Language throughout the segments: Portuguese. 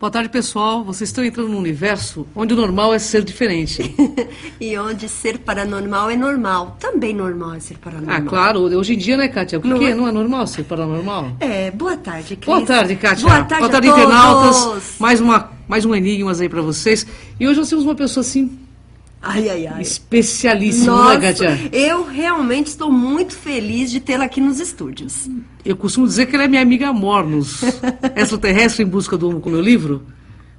Boa tarde, pessoal. Vocês estão entrando num universo onde o normal é ser diferente. E onde ser paranormal é normal. Também normal é ser paranormal. Ah, claro. Hoje em dia, né, Kátia? Por quê? Não é normal ser paranormal? Boa tarde, Cris. Boa tarde, Kátia. Boa tarde a todos. Internautas. Mais um enigmas aí pra vocês. E hoje nós temos uma pessoa, assim, ai. especialíssima, Nossa, né, Kátia? eu realmente estou muito feliz de tê-la aqui nos estúdios. Eu costumo dizer que ela é minha amiga Mornos, extraterrestre em busca do homem com meu livro,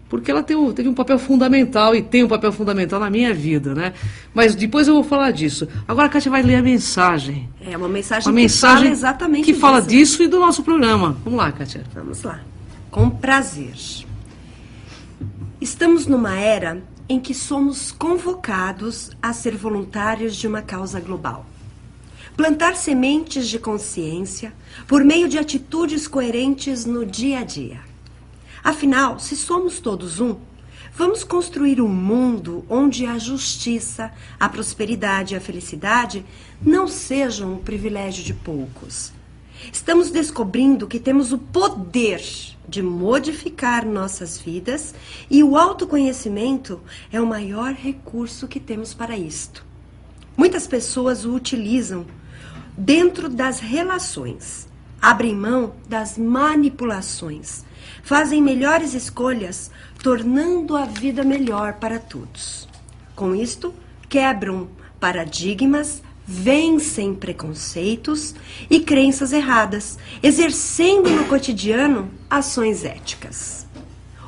porque ela teve um papel fundamental e tem um papel fundamental na minha vida, né? Mas depois eu vou falar disso. Agora a Kátia vai ler a mensagem. É uma mensagem que fala exatamente que disso. fala disso e do nosso programa. Vamos lá, Kátia. Vamos lá. Com prazer. Estamos numa era em que somos convocados a ser voluntários de uma causa global. Plantar sementes de consciência por meio de atitudes coerentes no dia a dia. Afinal, se somos todos um, vamos construir um mundo onde a justiça, a prosperidade e a felicidade não sejam um privilégio de poucos. Estamos descobrindo que temos o poder de modificar nossas vidas e o autoconhecimento é o maior recurso que temos para isto. Muitas pessoas o utilizam dentro das relações, abrem mão das manipulações, fazem melhores escolhas, tornando a vida melhor para todos. Com isto, quebram paradigmas, vencem preconceitos e crenças erradas, exercendo no cotidiano ações éticas.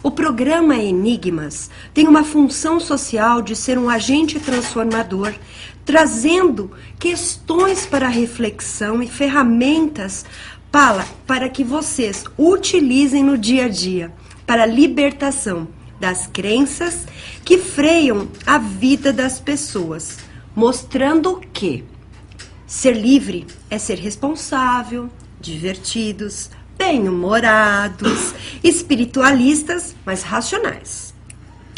O programa Enigmas tem uma função social de ser um agente transformador, trazendo questões para reflexão e ferramentas para que vocês utilizem no dia a dia, para a libertação das crenças que freiam a vida das pessoas, mostrando que ser livre é ser responsável, divertidos, bem-humorados, espiritualistas, mas racionais,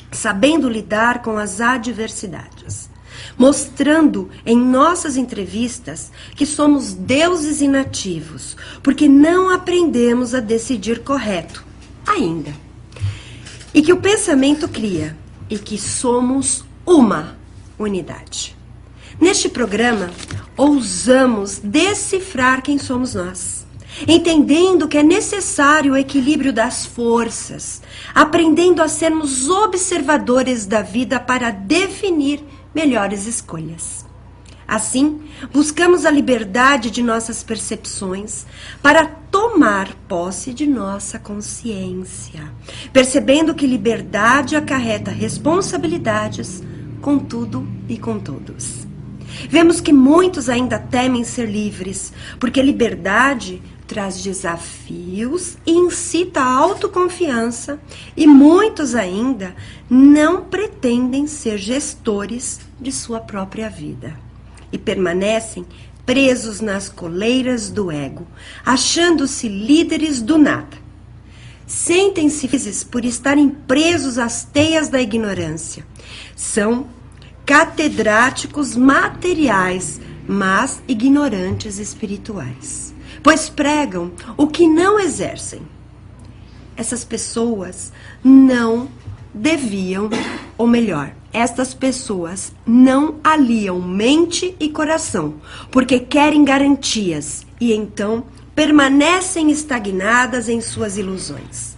sabendo lidar com as adversidades, mostrando em nossas entrevistas que somos deuses inativos, porque não aprendemos a decidir correto ainda, e que o pensamento cria, e que somos uma unidade. Neste programa, ousamos decifrar quem somos nós, entendendo que é necessário o equilíbrio das forças, aprendendo a sermos observadores da vida para definir melhores escolhas. Assim, buscamos a liberdade de nossas percepções para tomar posse de nossa consciência, percebendo que liberdade acarreta responsabilidades com tudo e com todos. Vemos que muitos ainda temem ser livres, porque liberdade traz desafios e incita a autoconfiança, e muitos ainda não pretendem ser gestores de sua própria vida e permanecem presos nas coleiras do ego, achando-se líderes do nada. Sentem-se felizes por estarem presos às teias da ignorância. São catedráticos materiais, mas ignorantes espirituais, pois pregam o que não exercem. Essas pessoas não deviam, ou melhor, estas pessoas não aliam mente e coração, porque querem garantias e então permanecem estagnadas em suas ilusões.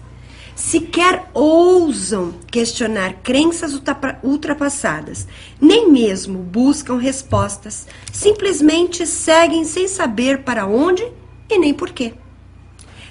Sequer ousam questionar crenças ultrapassadas, nem mesmo buscam respostas, simplesmente seguem sem saber para onde e nem porquê.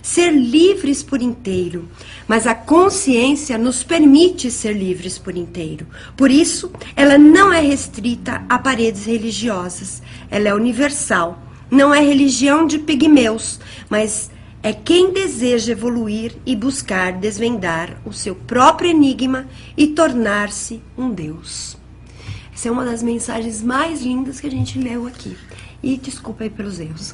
Ser livres por inteiro, mas a consciência nos permite ser livres por inteiro. Por isso, ela não é restrita a paredes religiosas, ela é universal. Não é religião de pigmeus, mas é quem deseja evoluir e buscar desvendar o seu próprio enigma e tornar-se um Deus. Essa é uma das mensagens mais lindas que a gente leu aqui. E desculpa aí pelos erros.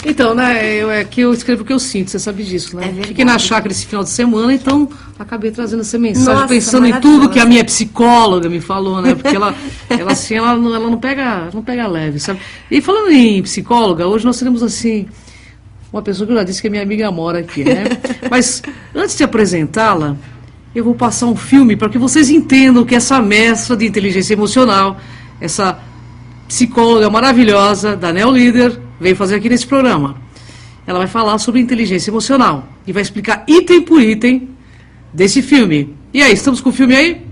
Então, né, eu escrevo o que eu sinto, você sabe disso, né? Fiquei na chácara esse final de semana, então acabei trazendo essa mensagem, nossa, pensando em tudo que a minha psicóloga me falou, né? Porque ela não pega leve, sabe? E falando em psicóloga, hoje nós teremos, assim, uma pessoa que eu já disse que é minha amiga mora aqui, né? Mas antes de apresentá-la, eu vou passar um filme para que vocês entendam que essa mestra de inteligência emocional, essa psicóloga maravilhosa da Neolíder, veio fazer aqui nesse programa. Ela vai falar sobre inteligência emocional e vai explicar item por item desse filme. E aí, estamos com o filme aí?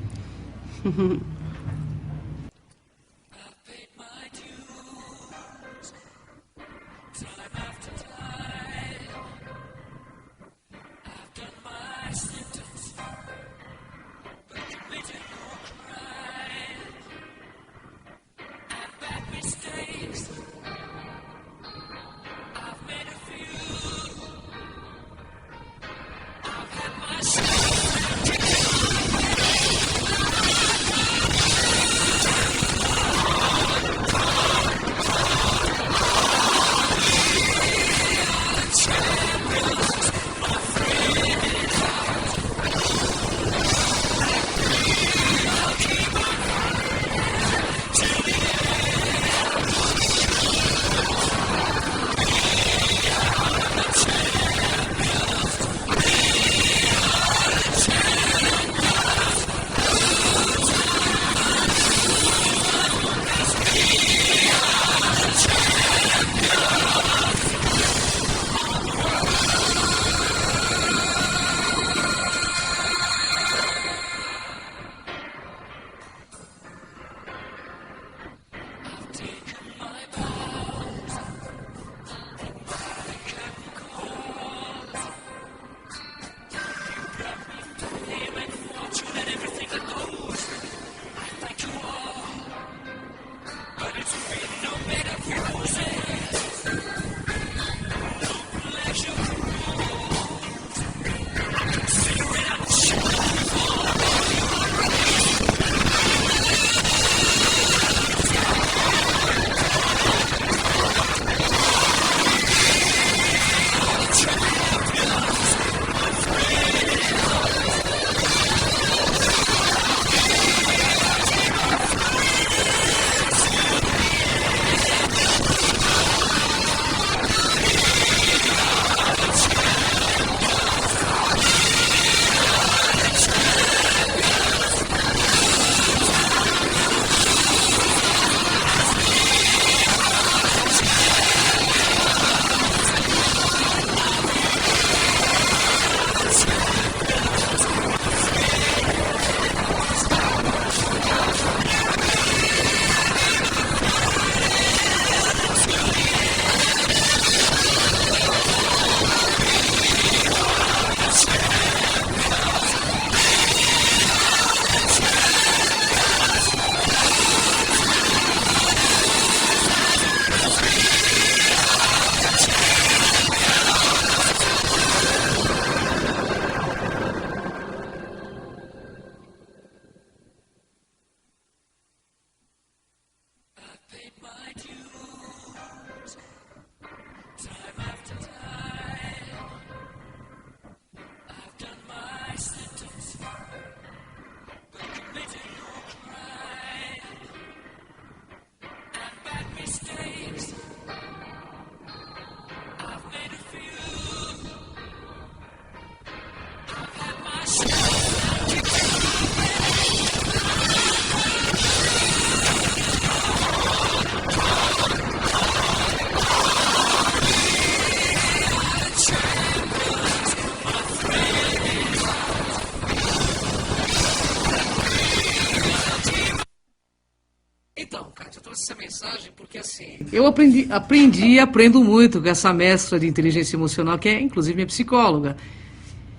Porque assim, eu aprendi e aprendo muito com essa mestra de inteligência emocional, que é inclusive minha psicóloga.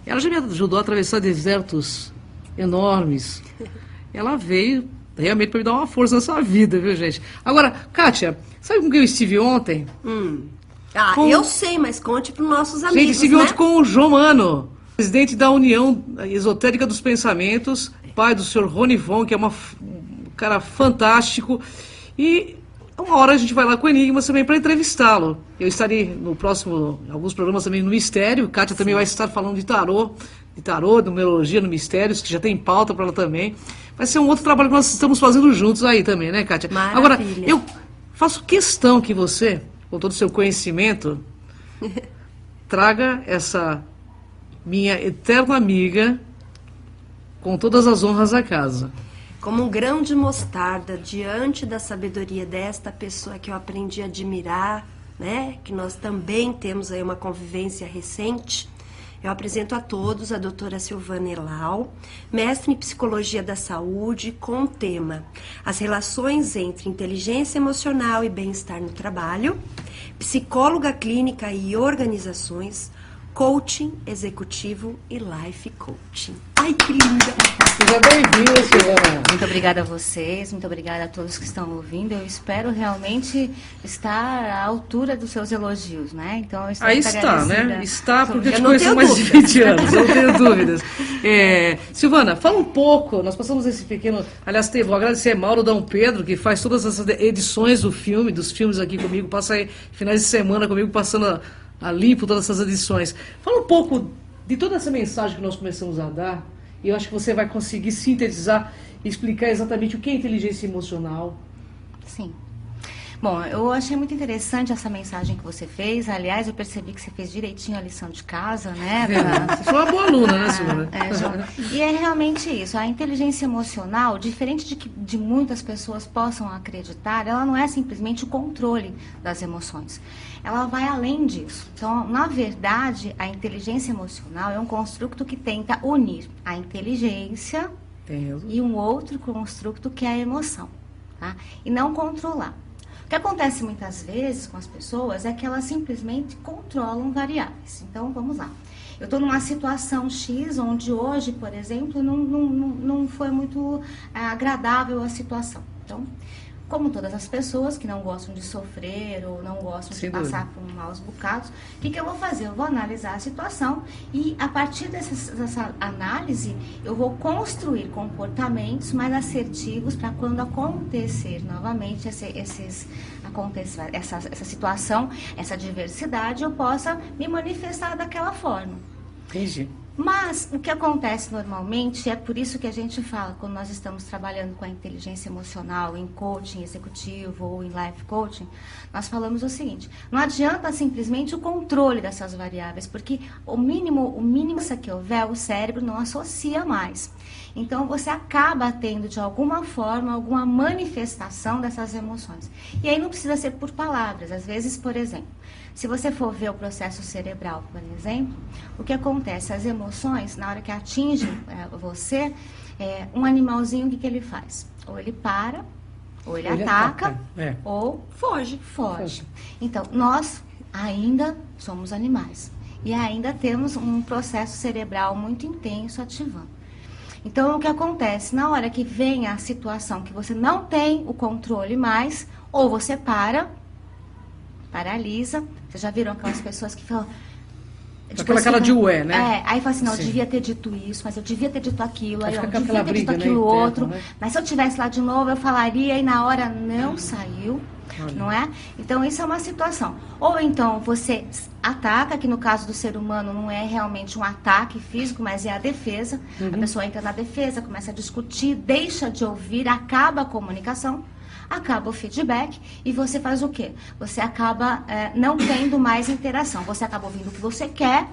Ela já me ajudou a atravessar desertos enormes. Ela veio realmente para me dar uma força nessa vida, viu, gente? Agora, Kátia, sabe com quem eu estive ontem? Eu sei, mas conte para os nossos amigos, gente, estive ontem com o João Mano, presidente da União Esotérica dos Pensamentos, pai do senhor Rony Von, que é um cara fantástico. E uma hora a gente vai lá com o Enigmas também para entrevistá-lo. Eu estarei no próximo, alguns programas também no Mistério. Kátia também vai estar falando de tarô, numerologia no Mistérios, que já tem pauta para ela também. Vai ser um outro trabalho que nós estamos fazendo juntos aí também, né, Kátia? Maravilha. Agora, eu faço questão que você, com todo o seu conhecimento, traga essa minha eterna amiga com todas as honras à casa. Como um grão de mostarda diante da sabedoria desta pessoa que eu aprendi a admirar, né? Que nós também temos aí uma convivência recente. Eu apresento a todos a doutora Silvana Elau, mestre em Psicologia da Saúde, com o tema As relações entre inteligência emocional e bem-estar no trabalho, psicóloga clínica e organizações, coaching executivo e life coaching. Ai, que linda! Seja bem-vinda, Silvana. Muito obrigada a vocês, muito obrigada a todos que estão ouvindo. Eu espero realmente estar à altura dos seus elogios, né? Então, eu estou Aí muito está, agradecida. né? Está, porque eu te não conheço tenho há mais de dúvida. 20 anos, não tenho dúvidas. Silvana, fala um pouco, nós passamos esse pequeno... Aliás, vou agradecer a Mauro Dom Pedro, que faz todas essas edições dos filmes aqui comigo, passa aí finais de semana comigo, passando a limpo todas essas edições. Fala um pouco de toda essa mensagem que nós começamos a dar, e eu acho que você vai conseguir sintetizar e explicar exatamente o que é inteligência emocional. Sim. Bom, eu achei muito interessante essa mensagem que você fez. Aliás, eu percebi que você fez direitinho a lição de casa, né? Você foi uma boa aluna, né, Silvana? E é realmente isso. A inteligência emocional, diferente de muitas pessoas possam acreditar, ela não é simplesmente o controle das emoções. Ela vai além disso. Então, na verdade, a inteligência emocional é um construto que tenta unir a inteligência e um outro construto que é a emoção, tá? E não controlar. O que acontece muitas vezes com as pessoas é que elas simplesmente controlam variáveis. Então, vamos lá. Eu estou numa situação X, onde hoje, por exemplo, não foi muito agradável a situação. Então, como todas as pessoas que não gostam de sofrer ou não gostam de passar por maus bocados, o que eu vou fazer? Eu vou analisar a situação e, a partir dessa análise, eu vou construir comportamentos mais assertivos para quando acontecer novamente essa situação, essa diversidade, eu possa me manifestar daquela forma. Entendi. Mas o que acontece normalmente, é por isso que a gente fala, quando nós estamos trabalhando com a inteligência emocional, em coaching executivo ou em life coaching, nós falamos o seguinte: não adianta simplesmente o controle dessas variáveis, porque o mínimo que houver, o cérebro não associa mais. Então, você acaba tendo, de alguma forma, alguma manifestação dessas emoções. E aí não precisa ser por palavras. Às vezes, por exemplo, se você for ver o processo cerebral, por exemplo, o que acontece? As emoções, na hora que atingem você, um animalzinho, o que ele faz? Ou ele para, ou ele ataca, ou foge. Então, nós ainda somos animais. E ainda temos um processo cerebral muito intenso ativando. Então, o que acontece? Na hora que vem a situação que você não tem o controle mais, ou você paralisa. Vocês já viram aquelas pessoas que falam... Aquela cara de ué, né? Aí fala assim, não, eu devia ter dito isso, mas eu devia ter dito aquilo, aí eu fica devia ter dito aquilo outro, né? Mas se eu tivesse lá de novo, eu falaria, e na hora não saiu, não é? Então, isso é uma situação. Ou então, você ataca, que no caso do ser humano não é realmente um ataque físico, mas é a defesa. A pessoa entra na defesa, começa a discutir, deixa de ouvir, acaba a comunicação, acaba o feedback, e você faz o quê? Você acaba não tendo mais interação. Você acaba ouvindo o que você quer,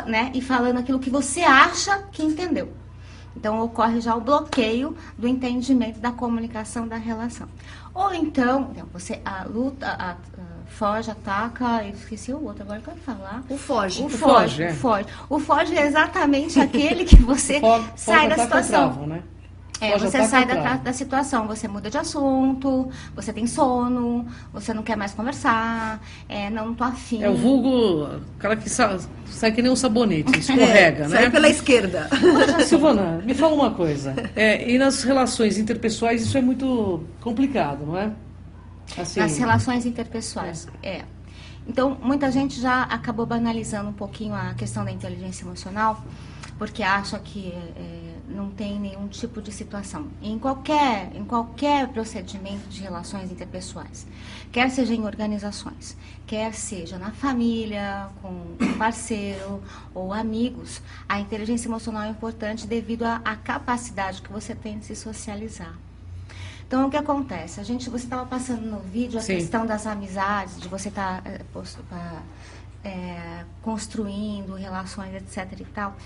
né, e falando aquilo que você acha que entendeu. Então, ocorre já o bloqueio do entendimento da comunicação da relação. Ou então você luta, foge, ataca, eu esqueci o outro, agora que eu vou falar. O foge. O foge é exatamente aquele que você sai da situação. Travo, né? Você sai da situação, você muda de assunto, você tem sono, você não quer mais conversar, não tô afim. É o vulgo, o cara que sai que nem um sabonete, escorrega, né? Sai pela esquerda. Silvana, me fala uma coisa. E nas relações interpessoais isso é muito complicado, não é? Assim, nas relações interpessoais, Então, muita gente já acabou banalizando um pouquinho a questão da inteligência emocional, porque acha que não tem nenhum tipo de situação. Em qualquer procedimento de relações interpessoais, quer seja em organizações, quer seja na família, com um parceiro ou amigos, a inteligência emocional é importante devido à capacidade que você tem de se socializar. Então, o que acontece? Você estava passando no vídeo a questão das amizades, de você estar construindo relações, etc. e tal.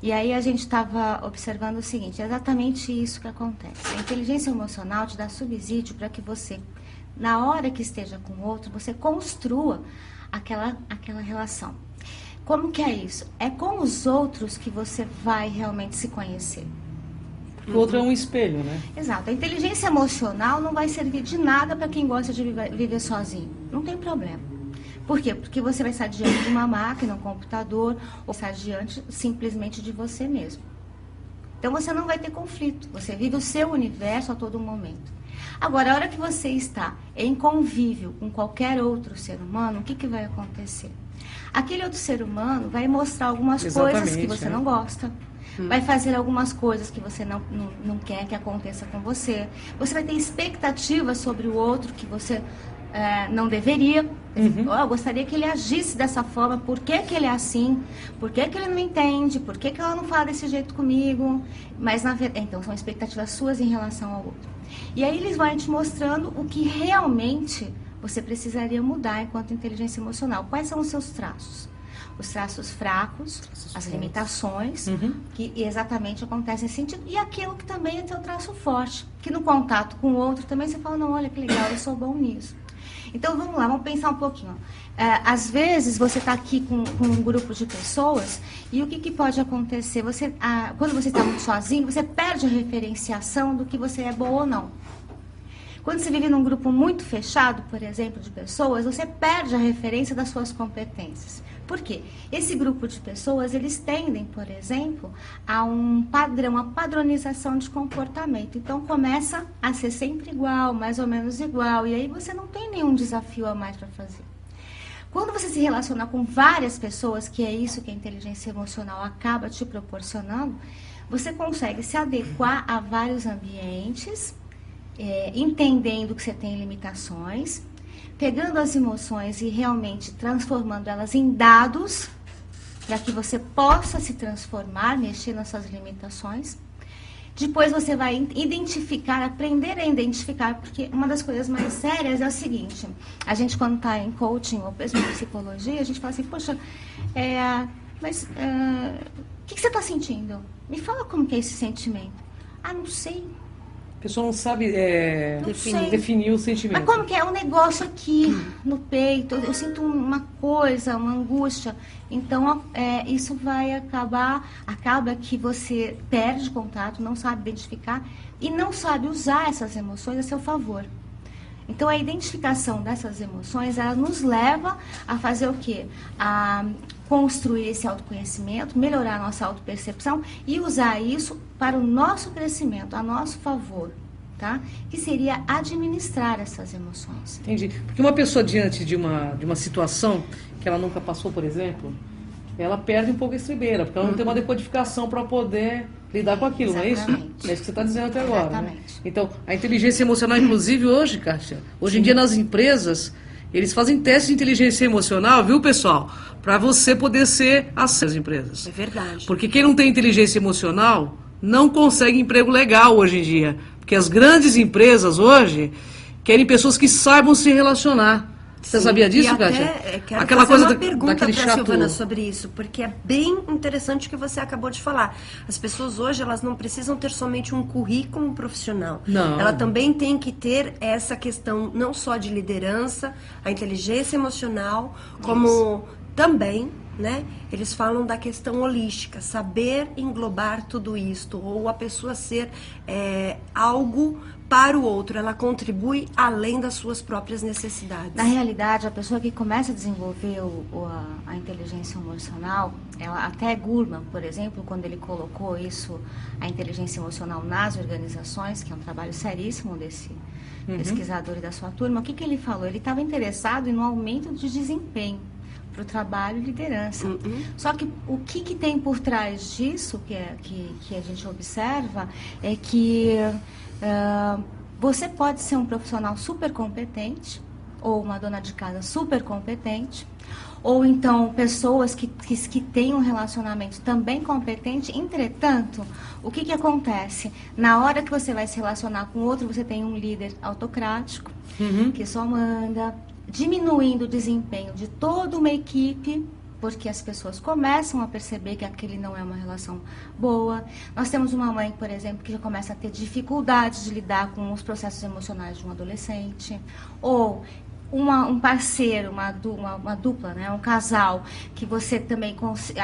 E aí a gente estava observando o seguinte, é exatamente isso que acontece. A inteligência emocional te dá subsídio para que você, na hora que esteja com o outro, você construa aquela relação. Como que é isso? É com os outros que você vai realmente se conhecer. O outro é um espelho, né? Exato. A inteligência emocional não vai servir de nada para quem gosta de viver sozinho. Não tem problema. Por quê? Porque você vai estar diante de uma máquina, um computador, ou estar diante simplesmente de você mesmo. Então você não vai ter conflito. Você vive o seu universo a todo momento. Agora, a hora que você está em convívio com qualquer outro ser humano, o que vai acontecer? Aquele outro ser humano vai mostrar algumas coisas que você não gosta. Vai fazer algumas coisas que você não quer que aconteça com você. Você vai ter expectativas sobre o outro que você não deveria. Eu gostaria que ele agisse dessa forma. Por que ele é assim? Por que ele não entende? Por que ela não fala desse jeito comigo? Mas, na verdade, então, são expectativas suas em relação ao outro. E aí eles vão te mostrando o que realmente você precisaria mudar enquanto inteligência emocional. Quais são os seus traços? Os traços fracos, as limitações, que exatamente acontecem nesse sentido, e aquilo que também é teu traço forte, que no contato com o outro também você fala, não, olha que legal, eu sou bom nisso. Então vamos lá, vamos pensar um pouquinho. Às vezes você está aqui com um grupo de pessoas, e o que pode acontecer? Quando você está muito sozinho, você perde a referenciação do que você é bom ou não. Quando você vive num grupo muito fechado, por exemplo, de pessoas, você perde a referência das suas competências. Por quê? Esse grupo de pessoas, eles tendem, por exemplo, a um padrão, uma padronização de comportamento. Então, começa a ser sempre igual, mais ou menos igual, e aí você não tem nenhum desafio a mais para fazer. Quando você se relaciona com várias pessoas, que é isso que a inteligência emocional acaba te proporcionando, você consegue se adequar a vários ambientes, entendendo que você tem limitações, pegando as emoções e realmente transformando elas em dados, para que você possa se transformar, mexer nas suas limitações. Depois você vai identificar, aprender a identificar, porque uma das coisas mais sérias é o seguinte, a gente quando está em coaching ou mesmo em psicologia, a gente fala assim, poxa, mas o que você está sentindo? Me fala como que é esse sentimento. Ah, não sei. A pessoa não sabe definir o sentimento. Mas como que é um negócio aqui no peito? Eu sinto uma coisa, uma angústia. Então, isso vai acaba que você perde contato, não sabe identificar e não sabe usar essas emoções a seu favor. Então, a identificação dessas emoções, ela nos leva a fazer o quê? A construir esse autoconhecimento, melhorar a nossa autopercepção e usar isso para o nosso crescimento, a nosso favor, tá? Que seria administrar essas emoções. Entendi. Porque uma pessoa diante de uma situação que ela nunca passou, por exemplo, ela perde um pouco a estribeira, porque ela não tem uma decodificação para poder lidar com aquilo, Exatamente. não é isso? É isso que você está dizendo até agora. Exatamente. Né? Então, a inteligência emocional, inclusive hoje, Kátia, hoje em dia nas empresas, eles fazem testes de inteligência emocional, viu, pessoal? Para você poder ser acesso às empresas. É verdade. Porque quem não tem inteligência emocional não consegue emprego legal hoje em dia. Porque as grandes empresas hoje querem pessoas que saibam se relacionar. Você sabia disso, Kátia? Quero Aquela fazer coisa uma pergunta para a chato... Silvana sobre isso, porque é bem interessante o que você acabou de falar. As pessoas hoje, elas não precisam ter somente um currículo profissional. Não. Ela também tem que ter essa questão não só de liderança, a inteligência emocional, como também, né? Eles falam da questão holística, saber englobar tudo isto, ou a pessoa ser algo para o outro, ela contribui além das suas próprias necessidades. Na realidade, a pessoa que começa a desenvolver a inteligência emocional, até Goleman, por exemplo, quando ele colocou isso, a inteligência emocional nas organizações, que é um trabalho seríssimo desse pesquisador e da sua turma, o que ele falou? Ele estava interessado no aumento de desempenho para o trabalho e liderança. Só que o que tem por trás disso, que a gente observa, é que você pode ser um profissional super competente, ou uma dona de casa super competente, ou então pessoas que têm um relacionamento também competente. Entretanto, o que acontece? Na hora que você vai se relacionar com outro, você tem um líder autocrático, que só manda, diminuindo o desempenho de toda uma equipe, porque as pessoas começam a perceber que aquele não é uma relação boa. Nós temos uma mãe, por exemplo, que já começa a ter dificuldades de lidar com os processos emocionais de um adolescente, ou um parceiro, uma dupla, né? Um casal, que você também,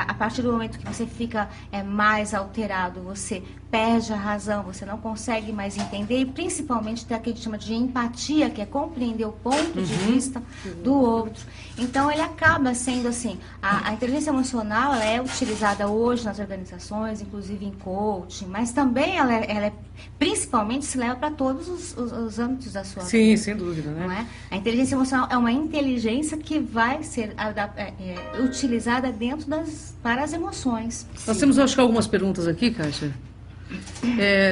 a partir do momento que você fica mais alterado, você perde a razão, você não consegue mais entender, e principalmente tem aquilo que a gente chama de empatia, que é compreender o ponto de vista do outro. Então, ele acaba sendo assim, a inteligência emocional, ela é utilizada hoje nas organizações, inclusive em coaching, mas também ela é principalmente se leva para todos os âmbitos da sua vida. Sim, sem dúvida, né? Não é? A inteligência emocional é uma inteligência que vai ser utilizada para as emoções. Nós temos, acho que, algumas perguntas aqui, Kátia.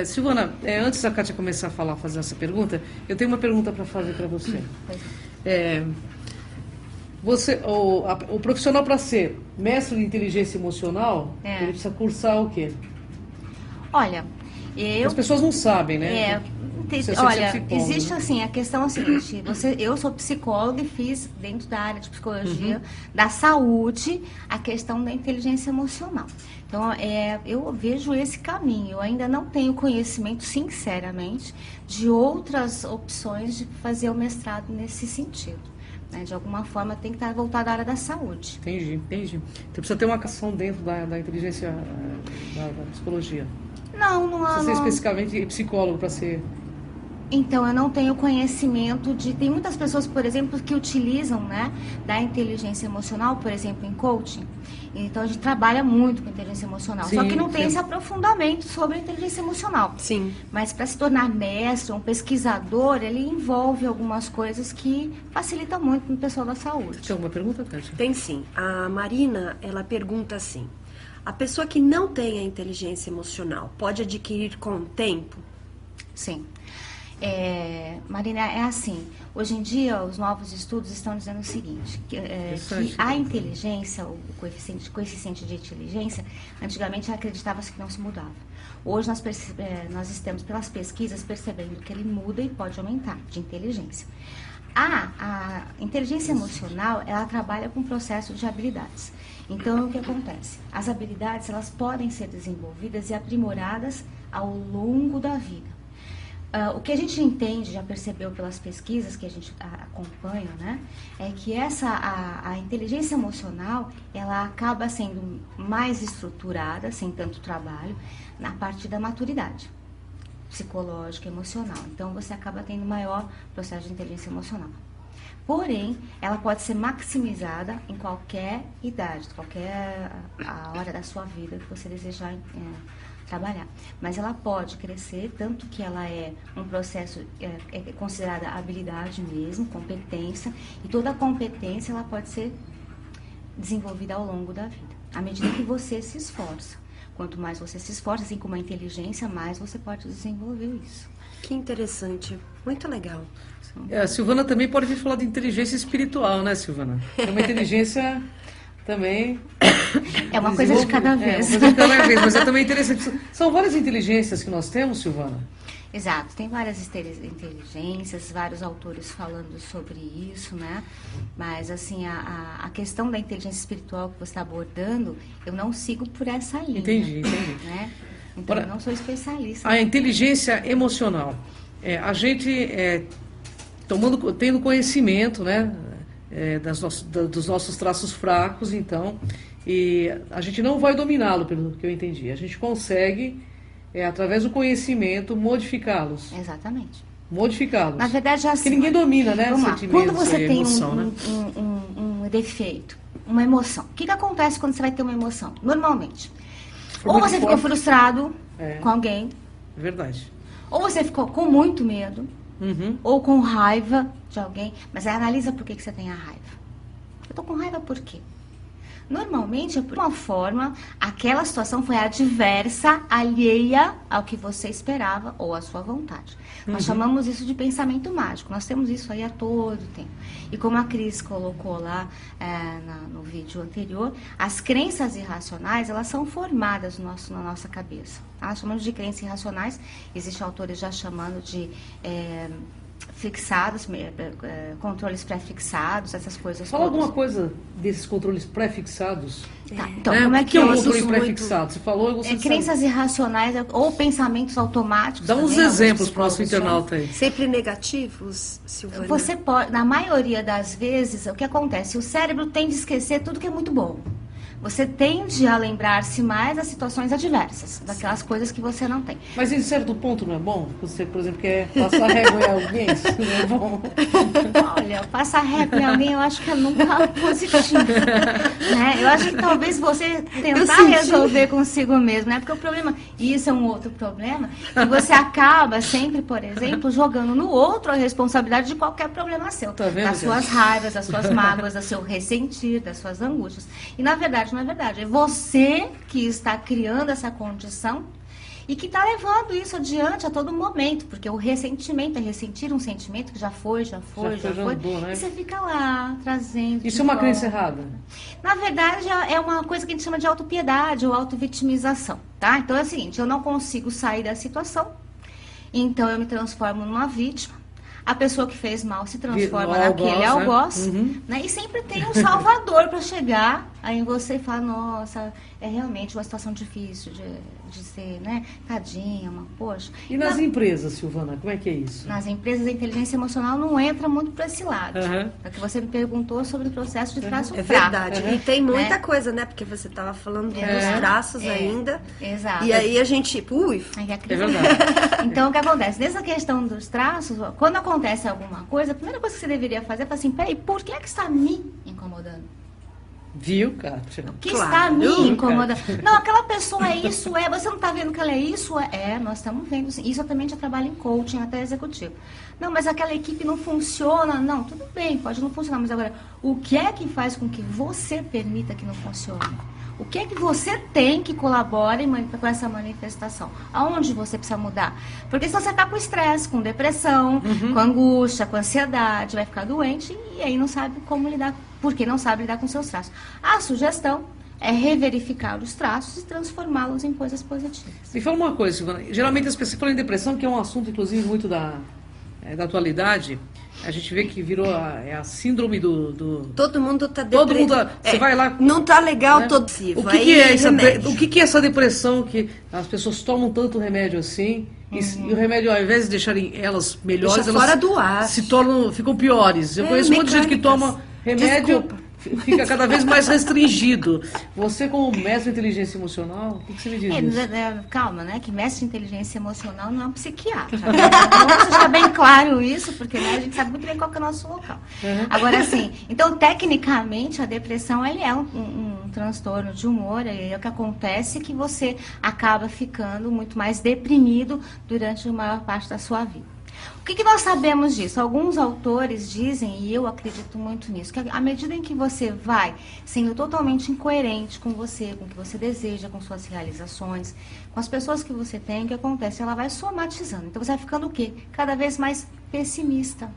Silvana, antes da Kátia começar a fazer essa pergunta, eu tenho uma pergunta para fazer para você. O profissional, para ser mestre de inteligência emocional, ele precisa cursar o quê? Olha, as pessoas não sabem, né? Olha, existe assim, a questão é a seguinte, eu sou psicóloga e fiz dentro da área de psicologia da saúde a questão da inteligência emocional. Então, eu vejo esse caminho. Eu ainda não tenho conhecimento, sinceramente, de outras opções de fazer o mestrado nesse sentido. Né? De alguma forma, tem que estar voltado à área da saúde. Entendi. Então, precisa ter uma ação dentro da inteligência da psicologia. Não precisa ser especificamente psicólogo para ser... Então, eu não tenho conhecimento de... Tem muitas pessoas, por exemplo, que utilizam, né, da inteligência emocional, por exemplo, em coaching. Então, a gente trabalha muito com inteligência emocional. Sim, só que não tem esse aprofundamento sobre a inteligência emocional. Sim. Mas para se tornar mestre, um pesquisador, ele envolve algumas coisas que facilitam muito no pessoal da saúde. Tem alguma pergunta, Kátia? Tem sim. A Marina, ela pergunta assim: a pessoa que não tem a inteligência emocional pode adquirir com o tempo? Sim. Marina, é assim, hoje em dia os novos estudos estão dizendo o seguinte, que a inteligência, o coeficiente de inteligência, antigamente acreditava-se que não se mudava. Hoje nós estamos, pelas pesquisas, percebendo que ele muda e pode aumentar de inteligência. A inteligência emocional, ela trabalha com o processo de habilidades. Então, o que acontece? As habilidades, elas podem ser desenvolvidas e aprimoradas ao longo da vida. O que a gente entende, já percebeu pelas pesquisas que a gente acompanha, né, é que a inteligência emocional, ela acaba sendo mais estruturada, sem tanto trabalho, na parte da maturidade psicológica e emocional. Então, você acaba tendo maior processo de inteligência emocional. Porém, ela pode ser maximizada em qualquer idade, qualquer a hora da sua vida que você desejar trabalhar. Mas ela pode crescer, tanto que ela é um processo, é considerada habilidade mesmo, competência, e toda competência ela pode ser desenvolvida ao longo da vida, à medida que você se esforça. Quanto mais você se esforça, assim como a inteligência, mais você pode desenvolver isso. Que interessante, muito legal. A Silvana também pode vir falar de inteligência espiritual, né, Silvana? É uma inteligência também... É uma coisa de cada vez. Uma coisa de cada vez, mas é também interessante. São várias inteligências que nós temos, Silvana? Exato, tem várias inteligências, vários autores falando sobre isso, né? Mas, assim, a questão da inteligência espiritual que você está abordando, eu não sigo por essa linha. Entendi. Né? Então, eu não sou especialista. A inteligência emocional. A gente, tendo conhecimento, né, dos nossos traços fracos, então, e a gente não vai dominá-lo, pelo que eu entendi. A gente consegue... através do conhecimento, modificá-los. Exatamente. Modificá-los. Na verdade, assim... Porque ninguém domina, né? Quando você tem emoção, um defeito, uma emoção, o que acontece quando você vai ter uma emoção? Normalmente, ou você ficou frustrado com alguém. É verdade. Ou você ficou com muito medo, ou com raiva de alguém. Mas aí analisa por que você tem a raiva. Eu tô com raiva por quê? Normalmente, é por uma forma, aquela situação foi adversa, alheia ao que você esperava ou à sua vontade. Nós chamamos isso de pensamento mágico. Nós temos isso aí a todo tempo. E como a Cris colocou lá no vídeo anterior, as crenças irracionais, elas são formadas na nossa cabeça. Nós chamamos de crenças irracionais. Existem autores já chamando de fixados, controles pré-fixados, essas coisas Fala todas. alguma coisa desses controles pré-fixados. Tá, então, Né? como é O que é um isso? controle muito- pré-fixado? Você falou e você sabe. Crenças irracionais ou pensamentos automáticos. Dá uns também, alguns exemplos para o nosso psicólogos chamam. internauta aí. Sempre negativos, Silvana? Você pode, na maioria das vezes, o que acontece? O cérebro tende a esquecer tudo que é muito bom. Você tende a lembrar-se mais das situações adversas, daquelas coisas que você não tem. Mas em certo ponto não é bom? Você, por exemplo, quer passar régua em alguém, isso não é bom? Olha, passar régua em alguém eu acho que é nunca positivo. Né? Eu acho que talvez você tentar senti. resolver consigo mesmo, né? Porque o problema, e isso é um outro problema, que você acaba sempre, por exemplo, jogando no outro a responsabilidade de qualquer problema seu. Tá vendo, das suas gente? raivas, das suas mágoas, do seu ressentir, das suas angústias. E na verdade, não é verdade. É você que está criando essa condição e que está levando isso adiante a todo momento, porque o ressentimento é ressentir um sentimento que já foi. Já andou, né? E você fica lá, trazendo. Isso de é uma volta. crença errada. Na verdade, é uma coisa que a gente chama de autopiedade ou autovitimização, tá? Então é o seguinte, eu não consigo sair da situação, então eu me transformo numa vítima. A pessoa que fez mal se transforma No naquele algoz, algoz, né? né? E sempre tem um salvador para chegar aí em você e falar, nossa, é realmente uma situação difícil de ser, né? Tadinha, uma poxa. E nas empresas, Silvana, como é que é isso? Nas empresas, a inteligência emocional não entra muito para esse lado. Aham. É que você me perguntou sobre o processo de traço É fraco. verdade. Uhum. E tem muita Né? coisa, né? Porque você estava falando dos É. traços É. ainda. Exato. E aí a gente, ui, Aí a É crise- verdade. Então, o que acontece? Nessa questão dos traços, quando acontece alguma coisa, a primeira coisa que você deveria fazer é falar assim, peraí, por que é que está me incomodando? Viu, Kátia? O que Claro. está me incomodando? Não, aquela pessoa é isso, você não está vendo que ela é isso? Nós estamos vendo. Sim. Isso eu também já trabalho em coaching, até executivo. Não, mas aquela equipe não funciona. Não, tudo bem, pode não funcionar, mas agora, o que é que faz com que você permita que não funcione? O que é que você tem que colabore com essa manifestação? Aonde você precisa mudar? Porque senão você está com estresse, com depressão, com angústia, com ansiedade, vai ficar doente e aí não sabe como lidar, porque não sabe lidar com seus traços. A sugestão é reverificar os traços e transformá-los em coisas positivas. Me fala uma coisa, Silvana. Geralmente as pessoas falam em depressão, que é um assunto, inclusive, muito da atualidade. A gente vê que virou a síndrome do... todo mundo tá Todo mundo, você vai lá... Não tá legal né? todo O que é essa depressão que as pessoas tomam tanto remédio assim e o remédio, ao invés de deixarem elas melhores, Deixa elas fora do ar. ficam piores. Eu conheço um monte de gente que mecânicas. toma remédio, Desculpa. fica cada vez mais restringido. Você, como mestre de inteligência emocional, o que você me diz disso? Calma, né? Que mestre de inteligência emocional não é um psiquiatra. Né? Vamos deixar bem claro isso, porque né, a gente sabe muito bem qual que é o nosso local. Agora, assim, então, tecnicamente, a depressão ele é um transtorno de humor, e o que acontece é que você acaba ficando muito mais deprimido durante a maior parte da sua vida. O que nós sabemos disso? Alguns autores dizem, e eu acredito muito nisso, que à medida em que você vai sendo totalmente incoerente com você, com o que você deseja, com suas realizações, com as pessoas que você tem, o que acontece? Ela vai somatizando. Então você vai ficando o quê? Cada vez mais pessimista.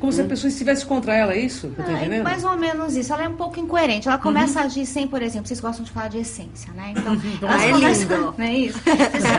Como se a pessoa estivesse contra ela, é isso que eu tô entendendo? Mais ou menos isso. Ela é um pouco incoerente. Ela começa a agir sem, por exemplo, vocês gostam de falar de essência, né? Então, elas é começam, lindo. não é isso?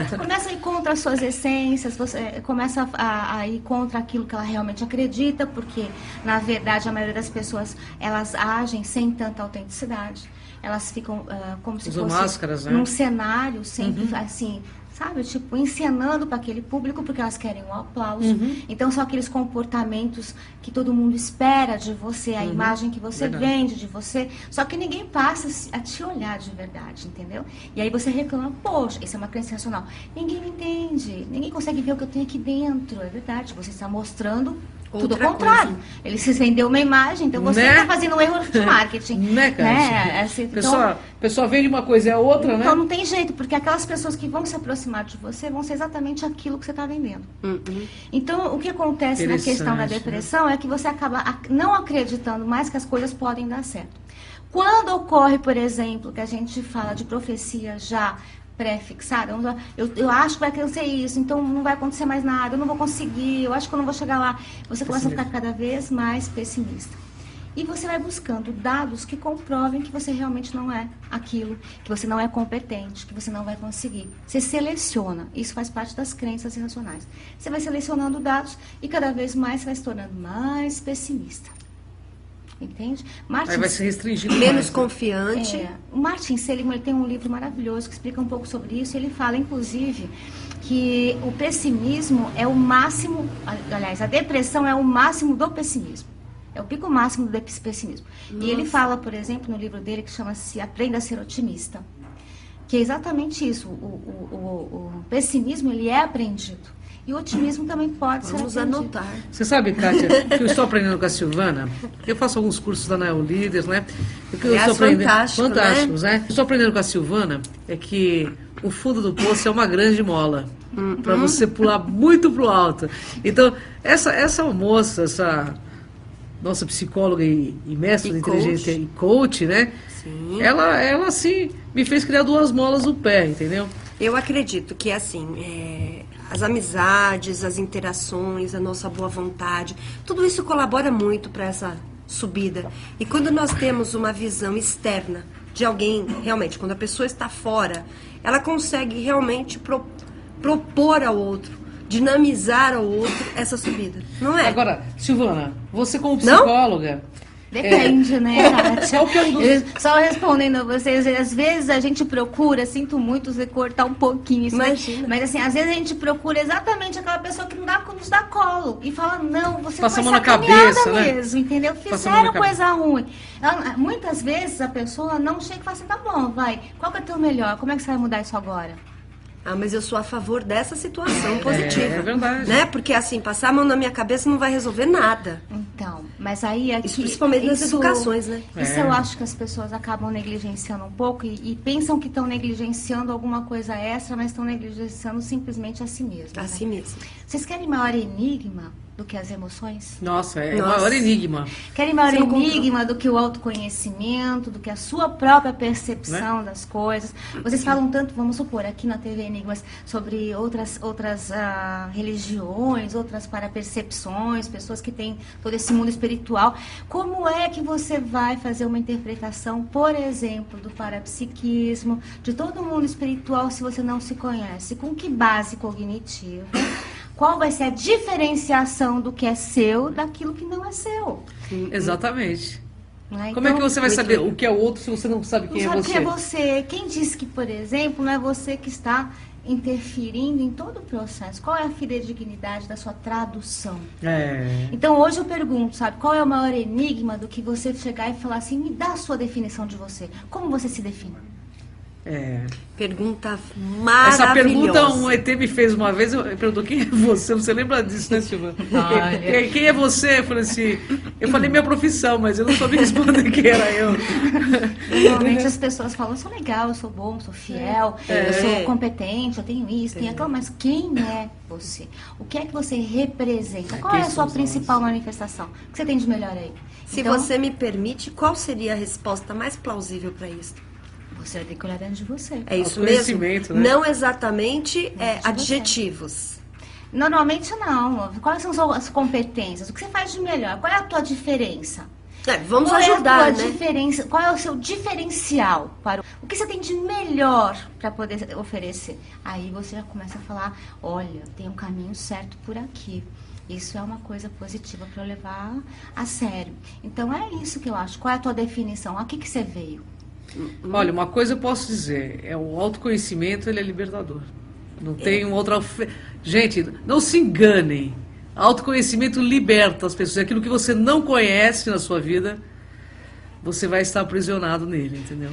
Você começa a ir contra as suas essências, você começa a ir contra aquilo que ela realmente acredita, porque, na verdade, a maioria das pessoas, elas agem sem tanta autenticidade. Elas ficam como se Usam fosse máscaras, né? num cenário, sempre assim... Sabe, tipo, encenando para aquele público porque elas querem um aplauso. Então, são aqueles comportamentos que todo mundo espera de você, a imagem que você Verdade. vende de você. Só que ninguém passa a te olhar de verdade, entendeu? E aí você reclama, poxa, isso é uma crença racional. Ninguém me entende, ninguém consegue ver o que eu tenho aqui dentro. É verdade, você está mostrando tudo Outra ao contrário. coisa. Ele se vendeu uma imagem, então você Né? está fazendo um erro de marketing. Né, cara? Assim, A pessoa vende uma coisa e a outra, né? então não tem jeito, porque aquelas pessoas que vão se aproximar de você vão ser exatamente aquilo que você está vendendo. Então, o que acontece na questão da Interessante, depressão é que você acaba não acreditando mais que as coisas podem dar certo. Quando ocorre, por exemplo, que a gente fala de profecia já pré-fixada, eu acho que vai acontecer isso, então não vai acontecer mais nada, eu não vou conseguir, eu acho que eu não vou chegar lá. Você começa a ficar cada vez mais pessimista. E você vai buscando dados que comprovem que você realmente não é aquilo, que você não é competente, que você não vai conseguir. Você seleciona, isso faz parte das crenças irracionais. Você vai selecionando dados e cada vez mais você vai se tornando mais pessimista. Entende? Aí vai se restringindo Menos mais, né? confiante. O Martin Seligman ele tem um livro maravilhoso que explica um pouco sobre isso. Ele fala, inclusive, que o pessimismo é o máximo, aliás, a depressão é o máximo do pessimismo. É o pico máximo do pessimismo. Nossa. E ele fala, por exemplo, no livro dele, que chama-se Aprenda a Ser Otimista, que é exatamente isso. O pessimismo, ele é aprendido. E o otimismo também pode ser Vamos aprendido. anotar. Você sabe, Kátia, que eu estou aprendendo com a Silvana, eu faço alguns cursos da Neo Leaders, né? O que eu Aliás, estou aprendendo, fantástico, fantásticos, né? Eu estou aprendendo com a Silvana é que o fundo do poço é uma grande mola para você pular muito pro alto. Então, essa moça, essa nossa psicóloga e mestre E de inteligência e coach, né? Sim. Ela assim me fez criar duas molas no pé, entendeu? Eu acredito que, assim, as amizades, as interações, a nossa boa vontade, tudo isso colabora muito para essa subida. E quando nós temos uma visão externa de alguém, realmente, quando a pessoa está fora, ela consegue realmente propor ao outro, dinamizar ao outro essa subida. Não é? Agora, Silvana, você como Não? psicóloga... Depende, né, Kátia? Qual que é um dos- Só respondendo a vocês, às vezes a gente procura, sinto muito você cortar um pouquinho isso, né? Imagina. Mas assim, às vezes a gente procura exatamente aquela pessoa que nos dá colo e fala, não, você Passa foi a mão na sacaneada cabeça, né? mesmo, entendeu? Passa a mão na Fizeram coisa ruim. Muitas vezes a pessoa não chega e fala assim, tá bom, vai, qual que é o teu melhor? Como é que você vai mudar isso agora? Ah, mas eu sou a favor dessa situação positiva. É verdade. Né? Porque, assim, passar a mão na minha cabeça não vai resolver nada. Então, mas aí aqui... Isso principalmente nas educações, né? Isso É. eu acho que as pessoas acabam negligenciando um pouco e pensam que estão negligenciando alguma coisa extra, mas estão negligenciando simplesmente a si mesmas. né? Assim mesmo. Vocês querem maior enigma do que as emoções? Nossa, é o Nossa. maior enigma. Querem maior Você não enigma do que o autoconhecimento, do que a sua própria percepção das coisas? Vocês falam tanto, vamos supor, aqui na TV Enigmas, sobre outras religiões, outras parapercepções, pessoas que têm todo esse mundo espiritual. Como é que você vai fazer uma interpretação, por exemplo, do parapsiquismo, de todo o mundo espiritual, se você não se conhece? Com que base cognitiva? Qual vai ser a diferenciação do que é seu daquilo que não é seu? Exatamente. Né? Como é que Então, você vai muito saber legal. o que é o outro se você não sabe quem não é sabe você? quem é você. Quem disse que, por exemplo, não é você que está interferindo em todo o processo? Qual é a fidedignidade da sua tradução? É. Então, hoje eu pergunto, sabe, qual é o maior enigma do que você chegar e falar assim, me dá a sua definição de você. Como você se define? É. Pergunta maravilhosa. Essa pergunta um ET me fez uma vez, eu perguntou, quem é você? Você lembra disso, né, Silvana? Olha. Quem é você? Eu falei assim, eu falei minha profissão, mas eu não soube responder quem era eu. Normalmente as pessoas falam, eu sou legal, eu sou bom, eu sou fiel, eu sou competente, eu tenho isso, tenho aquilo, mas quem é você? O que é que você representa? Qual é a Quem sua somos principal manifestação? O que você tem de melhor aí? Se Então, você me permite, qual seria a resposta mais plausível para isso? você vai ter que olhar dentro de você. É isso mesmo? Autoconhecimento, né? Não exatamente de você. adjetivos. Normalmente não. Quais são suas competências? O que você faz de melhor? Qual é a tua diferença? Vamos Qual ajudar, é a tua né? diferença? Qual é o seu diferencial? O que você tem de melhor para poder oferecer? Aí você já começa a falar, olha, tem um caminho certo por aqui. Isso é uma coisa positiva para eu levar a sério. Então é isso que eu acho. Qual é a tua definição? A que você veio? Olha, uma coisa eu posso dizer, o autoconhecimento, ele é libertador. Não tem outra... Gente, não se enganem. Autoconhecimento liberta as pessoas. Aquilo que você não conhece na sua vida, você vai estar aprisionado nele, entendeu?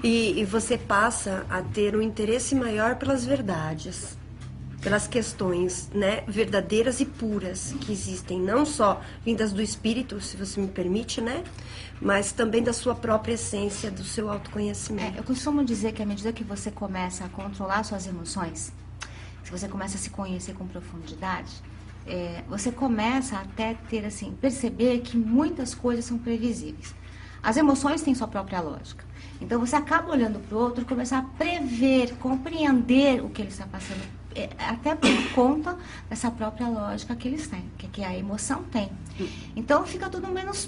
E você passa a ter um interesse maior pelas verdades, pelas questões, né, verdadeiras e puras que existem, não só vindas do espírito, se você me permite, né, mas também da sua própria essência, do seu autoconhecimento. Eu costumo dizer que à medida que você começa a controlar suas emoções, se você começa a se conhecer com profundidade, você começa até ter assim, perceber que muitas coisas são previsíveis. As emoções têm sua própria lógica. Então você acaba olhando para o outro e começar a prever, compreender o que ele está passando até por conta dessa própria lógica que eles têm, que a emoção tem. Então fica tudo menos,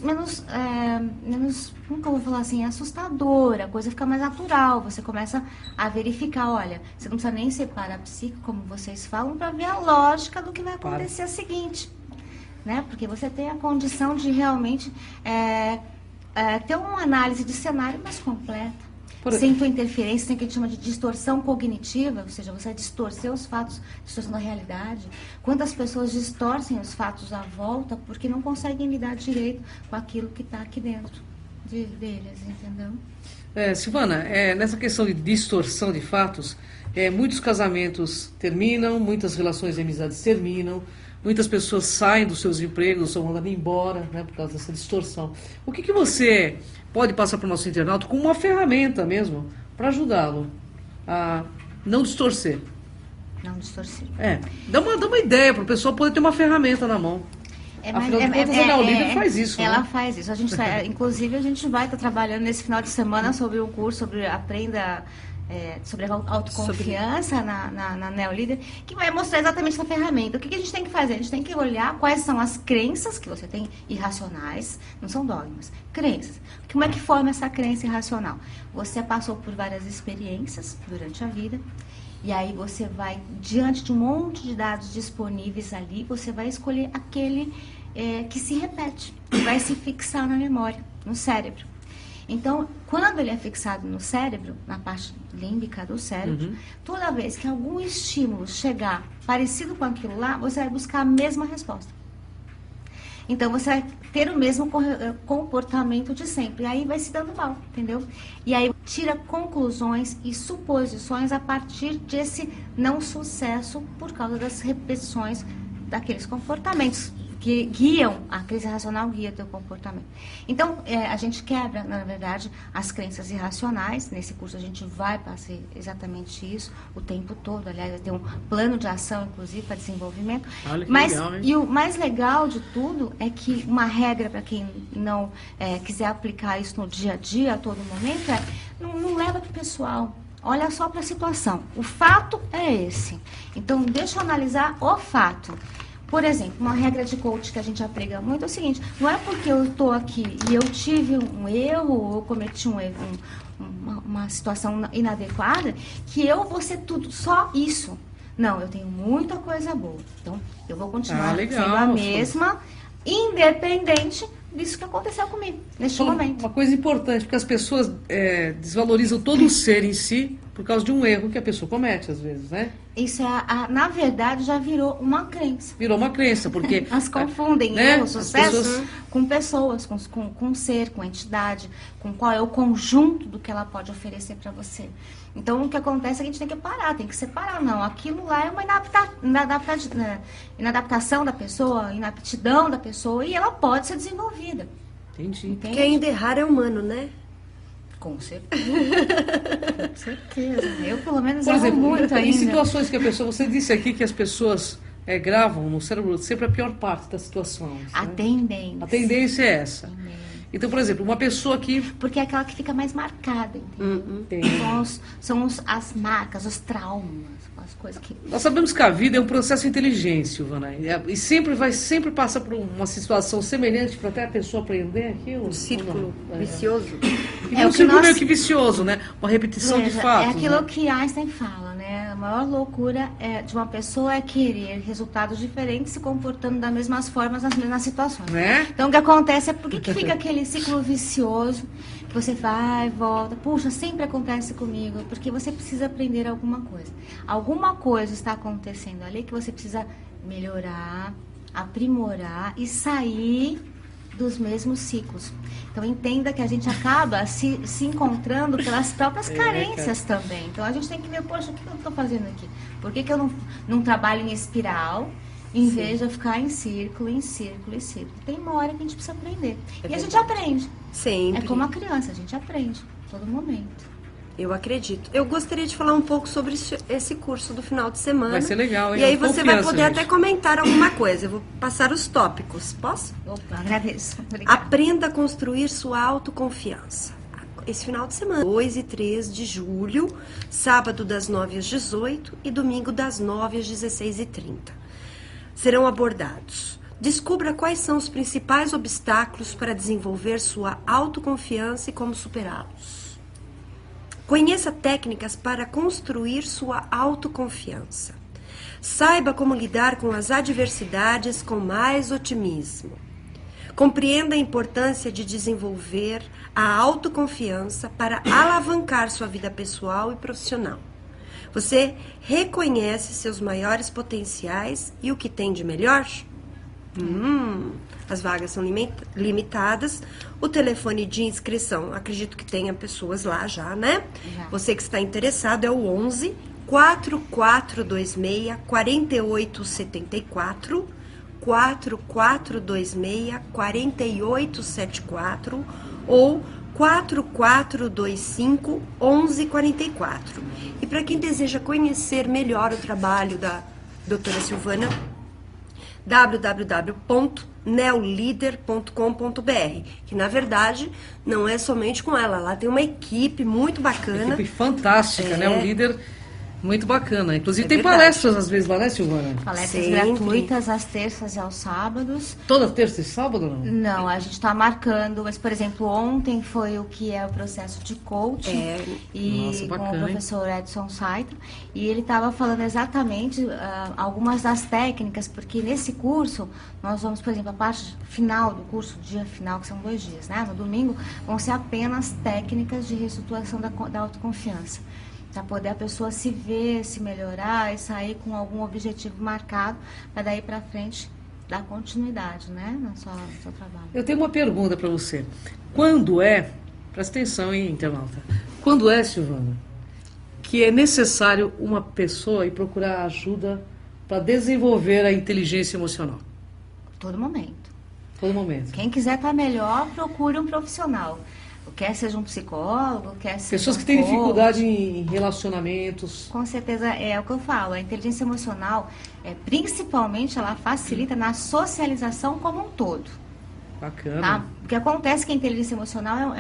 como que eu vou falar assim, assustador, a coisa fica mais natural, você começa a verificar, olha, você não precisa nem ser parapsíquico, como vocês falam, para ver a lógica do que vai acontecer a seguinte, né? Porque você tem a condição de realmente ter uma análise de cenário mais completa. Sem tua interferência, sem o que a gente chama de distorção cognitiva, ou seja, você distorcer os fatos, distorção da realidade. Quantas pessoas distorcem os fatos à volta porque não conseguem lidar direito com aquilo que está aqui dentro deles, entendeu? Silvana, nessa questão de distorção de fatos, muitos casamentos terminam, muitas relações de amizades terminam, muitas pessoas saem dos seus empregos, são mandadas embora, né, por causa dessa distorção. O que você pode passar para o nosso internauta como uma ferramenta mesmo para ajudá-lo a não distorcer? Não distorcer. Dá uma ideia para o pessoal poder ter uma ferramenta na mão. Afinal de contas, a Neolíder faz isso. Ela né? faz isso. Inclusive, a gente vai estar trabalhando nesse final de semana sobre um curso sobre aprenda... sobre a autoconfiança na Neolíder, que vai mostrar exatamente essa ferramenta. O que a gente tem que fazer? A gente tem que olhar quais são as crenças que você tem irracionais, não são dogmas, crenças. Como é que forma essa crença irracional? Você passou por várias experiências durante a vida, e aí você vai, diante de um monte de dados disponíveis ali, você vai escolher aquele que se repete, que vai se fixar na memória, no cérebro. Então, quando ele é fixado no cérebro, na parte límbica do cérebro, toda vez que algum estímulo chegar parecido com aquilo lá, você vai buscar a mesma resposta. Então, você vai ter o mesmo comportamento de sempre. E aí vai se dando mal, entendeu? E aí tira conclusões e suposições a partir desse não sucesso por causa das repetições daqueles comportamentos que guiam, a crença irracional guia teu comportamento. Então, a gente quebra, na verdade, as crenças irracionais. Nesse curso a gente vai passar exatamente isso o tempo todo. Aliás, vai ter um plano de ação, inclusive, para desenvolvimento. Olha que Mas, legal, hein? e o mais legal de tudo é que uma regra para quem não quiser aplicar isso no dia a dia, a todo momento, não leva para o pessoal. Olha só para a situação. O fato é esse. Então, deixa eu analisar o fato. Por exemplo, uma regra de coach que a gente aplica muito é o seguinte: não é porque eu estou aqui e eu tive um erro ou eu cometi um erro, uma situação inadequada, que eu vou ser tudo, só isso. Não, eu tenho muita coisa boa. Então, eu vou continuar sendo a mesma, independente disso que aconteceu comigo, neste momento. Uma coisa importante, porque as pessoas desvalorizam todo o ser em si por causa de um erro que a pessoa comete, às vezes, né? Isso, na verdade, já virou uma crença. Virou uma crença, porque... Elas confundem né? o sucesso com pessoas, com ser, com entidade, com qual é o conjunto do que ela pode oferecer para você. Então, o que acontece é que a gente tem que parar, tem que separar. Não, aquilo lá é uma inadaptação da pessoa, inaptidão da pessoa, e ela pode ser desenvolvida. Entendi. Porque ainda errar é humano, né? Com certeza. Com certeza. Eu, pelo menos, Por exemplo, muito em ainda. situações que a pessoa... Você disse aqui que as pessoas gravam no cérebro sempre a pior parte da situação. A né? tendência. A tendência é essa. Então, por exemplo, uma pessoa que... Porque é aquela que fica mais marcada, entendeu? São as marcas, os traumas, as coisas que... Nós sabemos que a vida é um processo inteligente, Silvana, e sempre vai passar por uma situação semelhante para até a pessoa aprender aquilo. Um círculo vicioso. E um círculo meio que vicioso, né? Uma repetição de fatos. É aquilo né? que Einstein fala, né? A maior loucura de uma pessoa é querer resultados diferentes se comportando das mesmas formas nas mesmas situações. Né? Então, o que acontece é por que fica aquele ciclo vicioso que você vai, volta, puxa, sempre acontece comigo, porque você precisa aprender alguma coisa. Alguma coisa está acontecendo ali que você precisa melhorar, aprimorar e sair dos mesmos ciclos. Então, entenda que a gente acaba se encontrando pelas próprias carências também. Então, a gente tem que ver, poxa, o que eu estou fazendo aqui? Por que eu não trabalho em espiral, em vez de eu ficar em círculo, em círculo, em círculo? Tem uma hora que a gente precisa aprender. E a gente aprende. Sempre. É como a criança, a gente aprende a todo momento. Eu acredito. Eu gostaria de falar um pouco sobre esse curso do final de semana. Vai ser legal, hein? E aí você vai poder gente. até comentar alguma coisa. Eu vou passar os tópicos. Posso? Opa, agradeço. Obrigada. Aprenda a construir sua autoconfiança. esse final de semana, 2 e 3 de julho, sábado das 9 às 18 e domingo das 9 às 16h30. Serão abordados. Descubra quais são os principais obstáculos para desenvolver sua autoconfiança e como superá-los. Conheça técnicas para construir sua autoconfiança. Saiba como lidar com as adversidades com mais otimismo. Compreenda a importância de desenvolver a autoconfiança para alavancar sua vida pessoal e profissional. Você reconhece seus maiores potenciais e o que tem de melhor? As vagas são limitadas. O telefone de inscrição, acredito que tenha pessoas lá já, né? Já. Você que está interessado é o 11 4426 4874, 4426 4874 ou 4425 1144. E para quem deseja conhecer melhor o trabalho da doutora Silvana, www.neolider.com.br, que na verdade não é somente com ela, lá tem uma equipe muito bacana. Equipe fantástica, né? Um líder muito bacana. Inclusive É tem verdade. palestras às vezes lá, né, Silvana? Palestras Sempre. gratuitas às terças e aos sábados. Toda terça e sábado, não? Não, a gente está marcando, mas, por exemplo, ontem foi o que é o processo de coaching e Nossa, com bacana, o hein? professor Edson Saito, e ele estava falando exatamente algumas das técnicas, porque nesse curso nós vamos, por exemplo, a parte final do curso, dia final, que são 2 dias, né? No domingo, vão ser apenas técnicas de reestruturação da autoconfiança, para poder a pessoa se ver, se melhorar e sair com algum objetivo marcado, para daí para frente dar continuidade, né, no seu trabalho. Eu tenho uma pergunta para você. Quando é, presta atenção, hein, internauta, quando é, Silvana, que é necessário uma pessoa ir procurar ajuda para desenvolver a inteligência emocional? Todo momento. Todo momento. Quem quiser estar melhor, procure um profissional. Quer seja um psicólogo, quer seja Pessoas um que têm coach. dificuldade em relacionamentos. Com certeza é o que eu falo. A inteligência emocional, principalmente, ela facilita na socialização como um todo. Bacana. Tá? O que acontece é que a inteligência emocional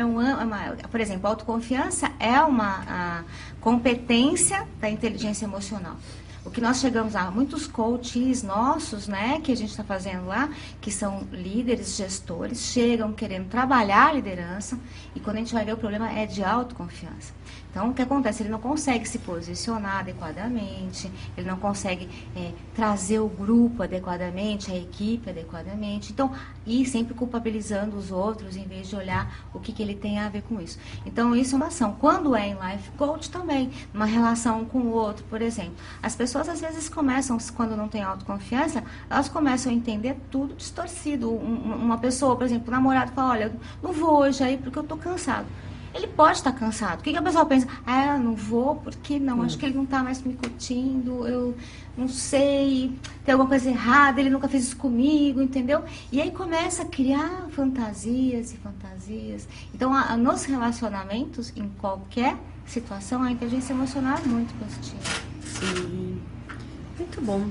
por exemplo, a autoconfiança é uma competência da inteligência emocional. O que nós chegamos a muitos coaches nossos, né, que a gente está fazendo lá, que são líderes, gestores, chegam querendo trabalhar a liderança e quando a gente vai ver o problema é de autoconfiança. Então, o que acontece? Ele não consegue se posicionar adequadamente, ele não consegue trazer o grupo adequadamente, a equipe adequadamente. Então, e sempre culpabilizando os outros, em vez de olhar o que ele tem a ver com isso. Então, isso é uma ação. Quando é em life coach também, numa relação com o outro, por exemplo. As pessoas, às vezes, começam, quando não tem autoconfiança, elas começam a entender tudo distorcido. Uma pessoa, por exemplo, o namorado fala, olha, eu não vou hoje aí porque eu tô cansado. Ele pode estar cansado. O que a pessoa pensa? Ah, não vou, porque não? Acho que ele não está mais me curtindo, eu não sei, tem alguma coisa errada, ele nunca fez isso comigo, entendeu? E aí começa a criar fantasias e fantasias. Então, nos relacionamentos, em qualquer situação, a inteligência emocional é muito positiva. Sim, muito bom.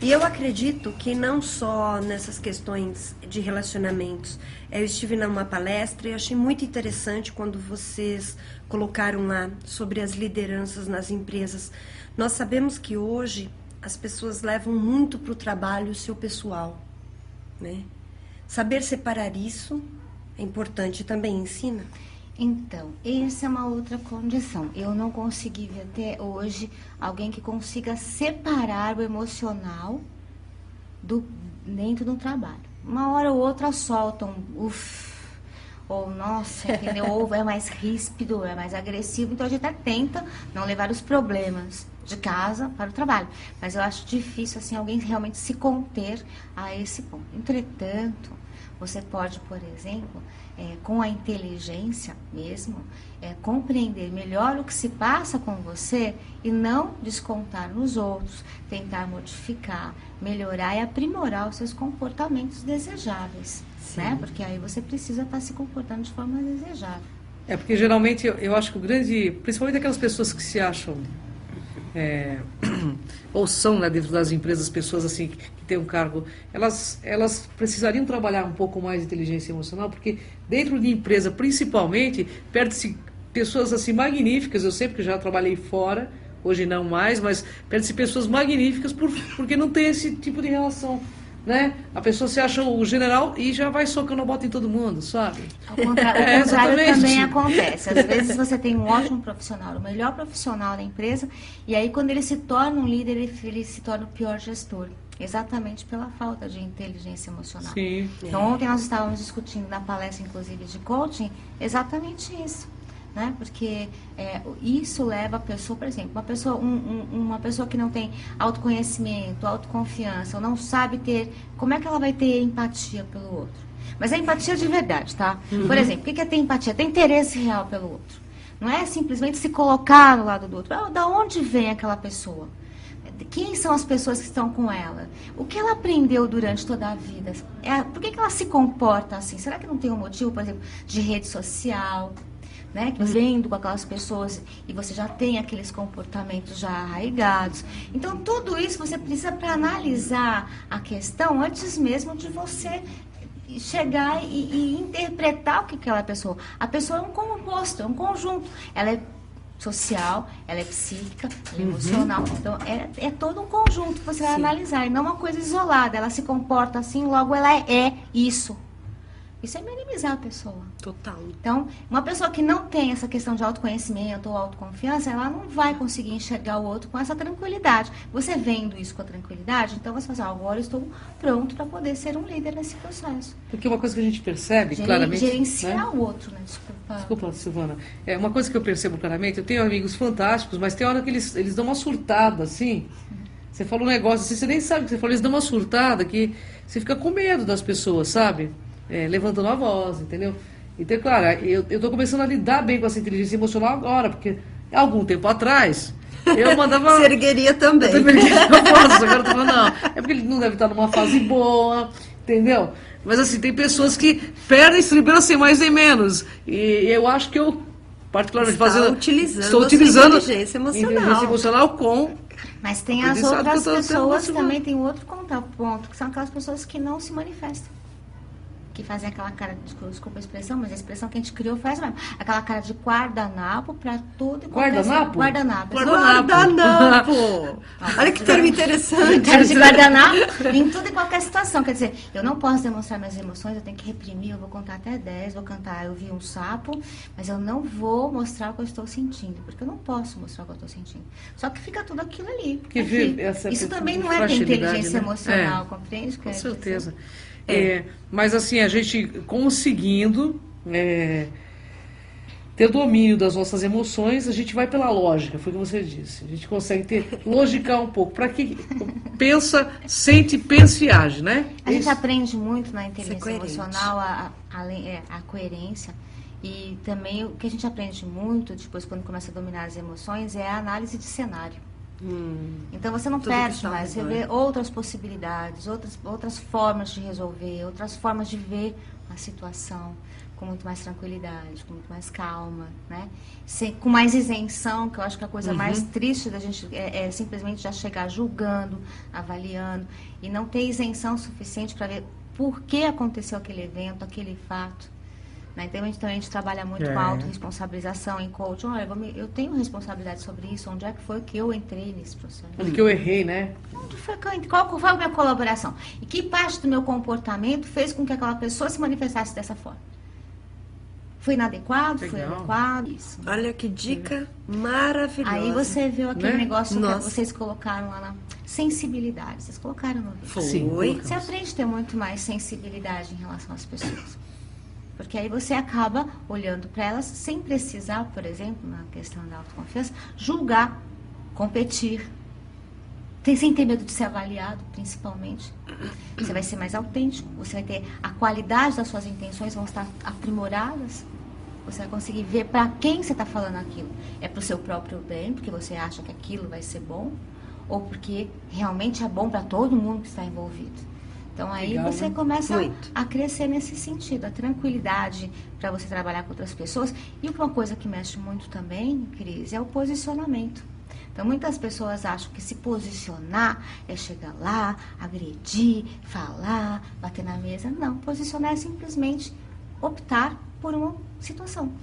E eu acredito que não só nessas questões de relacionamentos. Eu estive numa palestra e achei muito interessante quando vocês colocaram lá sobre as lideranças nas empresas. Nós sabemos que hoje as pessoas levam muito para o trabalho o seu pessoal, né? Saber separar isso é importante, também ensina. Então, essa é uma outra condição. Eu não consegui ver até hoje alguém que consiga separar o emocional dentro do trabalho. Uma hora ou outra soltam ou nossa, entendeu? Ou é mais ríspido, é mais agressivo. Então a gente até tenta não levar os problemas de casa para o trabalho. Mas eu acho difícil assim alguém realmente se conter a esse ponto. Entretanto, você pode, por exemplo, com a inteligência mesmo, compreender melhor o que se passa com você e não descontar nos outros, tentar modificar, melhorar e aprimorar os seus comportamentos desejáveis, né? Porque aí você precisa estar se comportando de forma desejável. Porque geralmente eu acho que o grande, principalmente aquelas pessoas que se acham ou são, né, dentro das empresas, pessoas assim que têm um cargo, elas precisariam trabalhar um pouco mais de inteligência emocional, porque dentro de empresa, principalmente, perde-se pessoas assim magníficas, eu sempre que já trabalhei fora, hoje não mais, mas perde-se pessoas magníficas porque não tem esse tipo de relação, né? A pessoa se acha o general e já vai socando a bota em todo mundo, sabe? Ao contrário também acontece. Às vezes você tem um ótimo profissional, o melhor profissional da empresa, e aí quando ele se torna um líder, ele se torna o pior gestor. Exatamente pela falta de inteligência emocional. Sim. Então ontem nós estávamos discutindo na palestra, inclusive, de coaching, exatamente isso. Né? Porque isso leva a pessoa, por exemplo, uma pessoa que não tem autoconhecimento, autoconfiança, ou não sabe como é que ela vai ter empatia pelo outro? Mas é empatia de verdade, tá? Por exemplo, o que é ter empatia? Ter interesse real pelo outro. Não é simplesmente se colocar no lado do outro. Da onde vem aquela pessoa? Quem são as pessoas que estão com ela? O que ela aprendeu durante toda a vida? Por que ela se comporta assim? Será que não tem um motivo, por exemplo, de rede social? Né, que vendo com aquelas pessoas e você já tem aqueles comportamentos já arraigados. Então, tudo isso você precisa para analisar a questão antes mesmo de você chegar e interpretar o que aquela pessoa... A pessoa é um composto, é um conjunto. Ela é social, ela é psíquica, ela é emocional. Então, é todo um conjunto que você vai analisar, e não uma coisa isolada. Ela se comporta assim, logo ela é isso. Isso é minimizar a pessoa. Total. Então, uma pessoa que não tem essa questão de autoconhecimento ou autoconfiança, ela não vai conseguir enxergar o outro com essa tranquilidade. Você vendo isso com a tranquilidade, então você fala assim, agora eu estou pronto para poder ser um líder nesse processo. Porque uma coisa que a gente percebe claramente... Gerenciar, né? O outro, né? Desculpa, Silvana. Uma coisa que eu percebo claramente, eu tenho amigos fantásticos, mas tem hora que eles dão uma surtada, assim. Você fala um negócio assim, você nem sabe o que você falou, eles dão uma surtada que você fica com medo das pessoas, sabe? Levantando a voz, entendeu? Então, claro, eu estou começando a lidar bem com essa inteligência emocional agora, porque há algum tempo atrás eu mandava... Você ergueria também. Eu também agora eu tô falando, não. É porque ele não deve estar numa fase boa, entendeu? Mas assim, tem pessoas que perdem estribeira sem mais nem menos. E eu acho que eu, particularmente, estou utilizando a inteligência emocional com... Mas tem as outras pessoas também, tem outro ponto, que são aquelas pessoas que não se manifestam. Que fazem aquela cara, desculpa a expressão, mas a expressão que a gente criou faz mesmo. Aquela cara de guardanapo para tudo e qualquer... Guardanapo? Guardanapo! Olha que termo interessante. Cara de guardanapo em tudo e qualquer situação. Quer dizer, eu não posso demonstrar minhas emoções, eu tenho que reprimir, eu vou contar até 10, vou cantar, eu vi um sapo, mas eu não vou mostrar o que eu estou sentindo, porque eu não posso mostrar o que eu estou sentindo. Só que fica tudo aquilo ali. Isso também não é ter inteligência emocional, compreende? Com certeza. Mas assim, a gente conseguindo ter domínio das nossas emoções, a gente vai pela lógica, foi o que você disse. A gente consegue logicar um pouco. Para que pensa, sente, pensa e age, né? A gente aprende muito na inteligência emocional a coerência. E também o que a gente aprende muito, depois quando começa a dominar as emoções, é a análise de cenário. Então você não perde mais, você vê outras possibilidades, outras formas de resolver, outras formas de ver a situação com muito mais tranquilidade, com muito mais calma, né? Com mais isenção, que eu acho que a coisa mais triste da gente é simplesmente já chegar julgando, avaliando, e não ter isenção suficiente para ver por que aconteceu aquele evento, aquele fato. Então a gente trabalha muito com a autorresponsabilização em coaching. Olha, eu tenho responsabilidade sobre isso. Onde é que foi que eu entrei nesse processo? Onde que eu errei, né? Onde foi que eu entrei? Qual foi a minha colaboração? E que parte do meu comportamento fez com que aquela pessoa se manifestasse dessa forma? Foi inadequado? Legal. Foi adequado? Isso. Olha que dica maravilhosa. Aí você viu aquele negócio que vocês colocaram lá na sensibilidade. Vocês colocaram no vídeo. Foi. Você aprende a ter muito mais sensibilidade em relação às pessoas. Porque aí você acaba olhando para elas sem precisar, por exemplo, na questão da autoconfiança, julgar, competir, sem ter medo de ser avaliado, principalmente. Você vai ser mais autêntico, você vai ter a qualidade das suas intenções, vão estar aprimoradas. Você vai conseguir ver para quem você está falando aquilo. É para o seu próprio bem, porque você acha que aquilo vai ser bom, ou porque realmente é bom para todo mundo que está envolvido. Então aí legal, você começa a crescer nesse sentido, a tranquilidade para você trabalhar com outras pessoas. E uma coisa que mexe muito também, Cris, é o posicionamento. Então muitas pessoas acham que se posicionar é chegar lá, agredir, falar, bater na mesa. Não, posicionar é simplesmente optar por uma situação.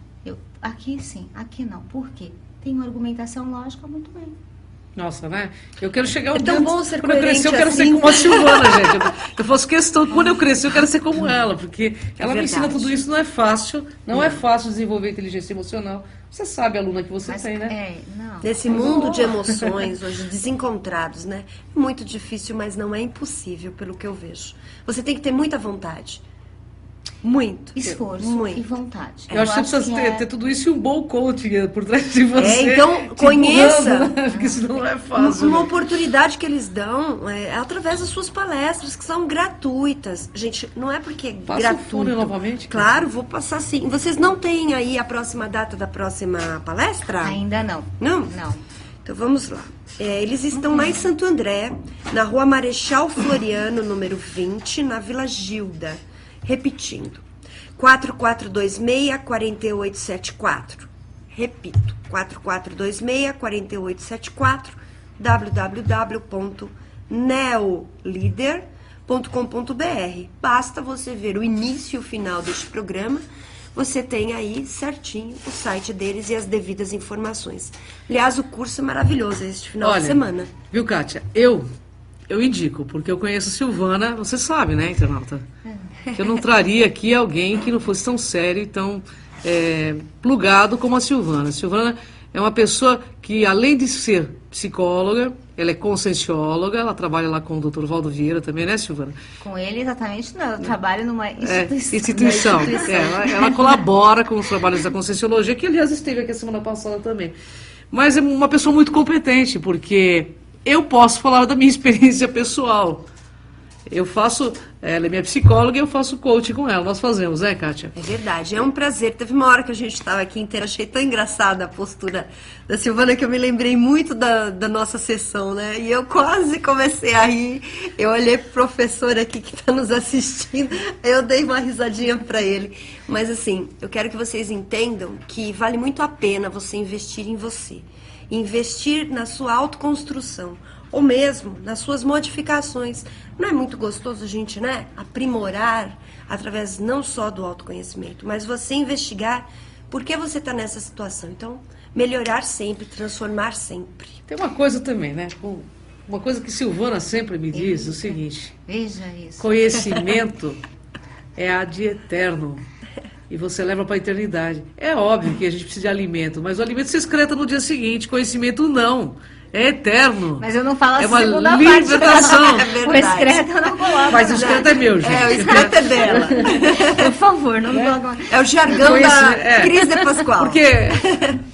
Aqui sim, aqui não. Por quê? Tem uma argumentação lógica, muito bem. Nossa, né? Eu quero chegar É tão bom ser quando eu crescer, eu quero coerente ser como a assim. Silvana, gente. Eu faço questão, quando eu crescer, eu quero ser como ela, porque ela me ensina verdade. tudo isso, não é fácil, não é fácil desenvolver inteligência emocional. Você sabe, aluna, que você tem, né? Não. Nesse mundo de emoções, hoje desencontrados, né? É muito difícil, mas não é impossível, pelo que eu vejo. Você tem que ter muita vontade. Muito. Esforço Muito. e vontade. Eu acho que você precisa ter tudo isso e um bom coaching por trás de você. Então, te conheça. empurrando, né? Porque isso não é fácil. Uma né? oportunidade que eles dão é através das suas palestras, que são gratuitas. Gente, não é porque é Passa o gratuito. fone novamente, cara. Claro, vou passar sim. Vocês não têm aí a próxima data da próxima palestra? Ainda não. Não? Não. Então vamos lá. Eles estão lá em Santo André, na rua Marechal Floriano, número 20, na Vila Gilda. Repetindo. 4426-4874. Repito, 4426-4874, www.neolider.com.br. Basta você ver o início e o final deste programa, você tem aí certinho o site deles e as devidas informações. Aliás, o curso é maravilhoso este final de semana. Viu, Kátia? Eu indico, porque eu conheço a Silvana, você sabe, né, internauta? Que eu não traria aqui alguém que não fosse tão sério e tão plugado como a Silvana. A Silvana é uma pessoa que, além de ser psicóloga, ela é consciencióloga, ela trabalha lá com o Dr. Valdo Vieira também, né, Silvana? Com ele, exatamente, não. Eu trabalho numa instituição. Instituição. Ela colabora com os trabalhos da conscienciologia, que, aliás, esteve aqui a semana passada também. Mas é uma pessoa muito competente, porque eu posso falar da minha experiência pessoal. Ela é minha psicóloga e eu faço coaching com ela. Nós fazemos, né, Kátia? É verdade, é um prazer. Teve uma hora que a gente estava aqui inteira, achei tão engraçada a postura da Silvana que eu me lembrei muito da nossa sessão, né? E eu quase comecei a rir. Eu olhei pro professor aqui que está nos assistindo, eu dei uma risadinha para ele. Mas assim, eu quero que vocês entendam que vale muito a pena você investir em você. Investir na sua autoconstrução. Ou mesmo nas suas modificações. Não é muito gostoso a gente, né, aprimorar através não só do autoconhecimento, mas você investigar por que você está nessa situação. Então, melhorar sempre, transformar sempre. Tem uma coisa também, né? Uma coisa que Silvana sempre me diz, o seguinte: Veja isso. conhecimento é ad eterno. E você leva para a eternidade. É óbvio que a gente precisa de alimento, mas o alimento se excreta no dia seguinte, conhecimento não. É eterno. Mas eu não falo a É uma segunda parte. libertação. Não. É O verdade. excreto eu não coloco. Mas o excreto é meu, gente. É, o escrito é dela. Por favor, não coloco. É o jargão da Cris de Pascoal. Porque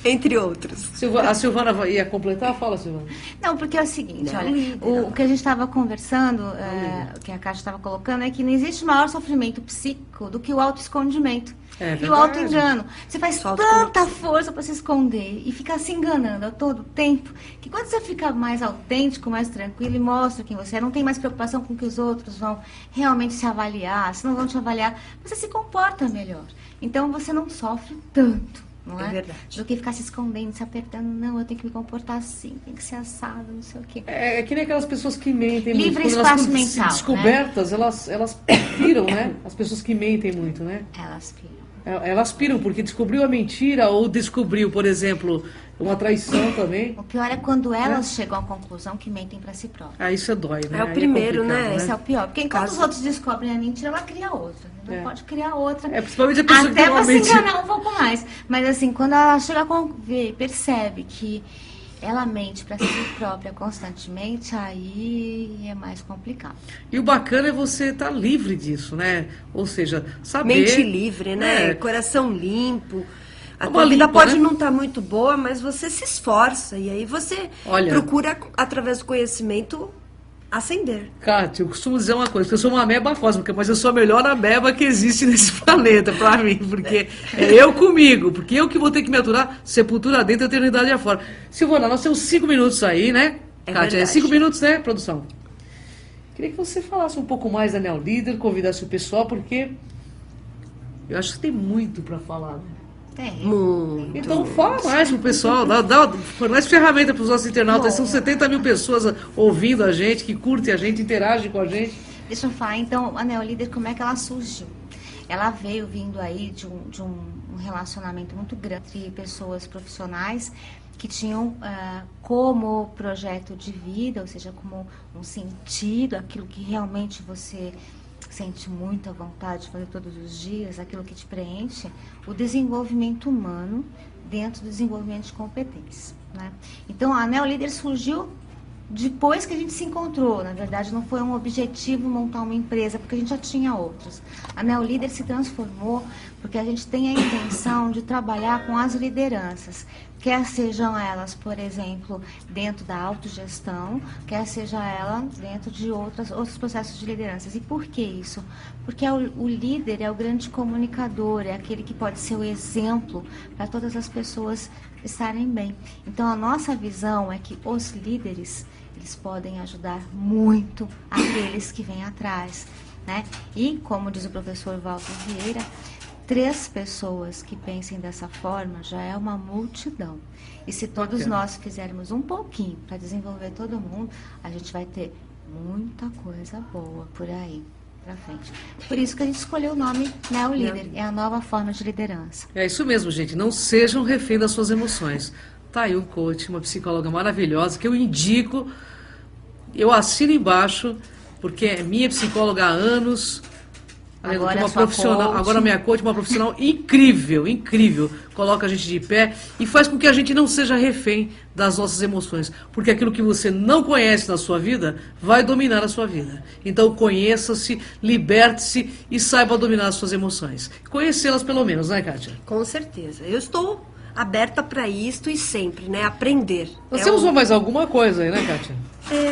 Entre outros. a Silvana ia completar? Fala, Silvana. Não, porque é o seguinte, Não, olha, líder, o que a gente estava conversando, o que a Kátia estava colocando, é que não existe maior sofrimento psíquico do que o autoescondimento. É E o verdade. auto-engano. Você faz Só tanta força para se esconder e ficar se enganando a todo tempo, que quando você fica mais autêntico, mais tranquilo e mostra quem você é, não tem mais preocupação com que os outros vão realmente se avaliar, se não vão te avaliar, você se comporta melhor. Então você não sofre tanto, não é? É verdade. Do que ficar se escondendo, se apertando, não, eu tenho que me comportar assim, tem que ser assado, não sei o quê. É que nem aquelas pessoas que mentem Livre muito. Quando espaço elas mental, descobertas, elas piram, né? As pessoas que mentem muito, né? Elas piram. Elas piram porque descobriu a mentira ou descobriu, por exemplo, uma traição também. O pior é quando elas chegam à conclusão que mentem para si próprias. Ah, isso dói, né? É o Aí primeiro, complicado, né? Esse é o pior. Porque enquanto Caso- os outros descobrem a mentira, ela cria outra. Não pode criar outra. É, principalmente a pessoa que Até tem uma pra se mentira. enganar um pouco mais. Mas assim, quando ela chega a ver, percebe que ela mente para si própria constantemente, aí é mais complicado. E o bacana é você estar livre disso, né? Ou seja, saber... Mente livre, né? É. Coração limpo. A Uma tua vida limpa, pode né? não estar muito boa, mas você se esforça. E aí você Olha- procura, através do conhecimento, ascender. Kátia, eu costumo dizer uma coisa, que eu sou uma ameba cósmica, mas eu sou a melhor ameba que existe nesse planeta, pra mim, porque é eu comigo, porque eu que vou ter que me aturar sepultura dentro, eternidade afora. Silvana, nós temos 5 minutos aí, né? É Kátia, verdade. 5 minutos, né, produção? Queria que você falasse um pouco mais da Neolíder, convidasse o pessoal, porque eu acho que tem muito pra falar, né? Tem. Muito. Então fala mais pro pessoal, fornece ferramenta para os nossos internautas. São 70 mil pessoas ouvindo a gente, que curtem a gente, interagem com a gente. Deixa eu falar, então, a Neolíder, como é que ela surgiu? Ela veio vindo aí de um um relacionamento muito grande entre pessoas profissionais que tinham como projeto de vida, ou seja, como um sentido, aquilo que realmente você sente muita vontade de fazer todos os dias, aquilo que te preenche, o desenvolvimento humano dentro do desenvolvimento de competências, né? Então, a Neolíder surgiu depois que a gente se encontrou. Na verdade, não foi um objetivo montar uma empresa, porque a gente já tinha outras. A Neolíder se transformou porque a gente tem a intenção de trabalhar com as lideranças, quer sejam elas, por exemplo, dentro da autogestão, quer seja ela dentro de outros processos de lideranças. E por que isso? Porque o líder é o grande comunicador, é aquele que pode ser o exemplo para todas as pessoas estarem bem. Então, a nossa visão é que os líderes, eles podem ajudar muito aqueles que vêm atrás, né? E, como diz o professor Walter Vieira, 3 pessoas que pensem dessa forma já é uma multidão. E se todos nós fizermos um pouquinho para desenvolver todo mundo, a gente vai ter muita coisa boa por aí para frente. Por isso que a gente escolheu o nome Neolíder, é a nova forma de liderança. É isso mesmo, gente. Não sejam refém das suas emoções. Tá aí um coach, uma psicóloga maravilhosa que eu indico, eu assino embaixo, porque é minha psicóloga há anos. Agora uma é sua profissional, coach. agora minha coach, uma profissional incrível, incrível. Coloca a gente de pé e faz com que a gente não seja refém das nossas emoções. Porque aquilo que você não conhece na sua vida vai dominar a sua vida. Então conheça-se, liberte-se e saiba dominar as suas emoções. Conhecê-las pelo menos, né, Kátia? Com certeza. Eu estou aberta para isto e sempre, né? Aprender. Você usou mais alguma coisa aí, né, Kátia?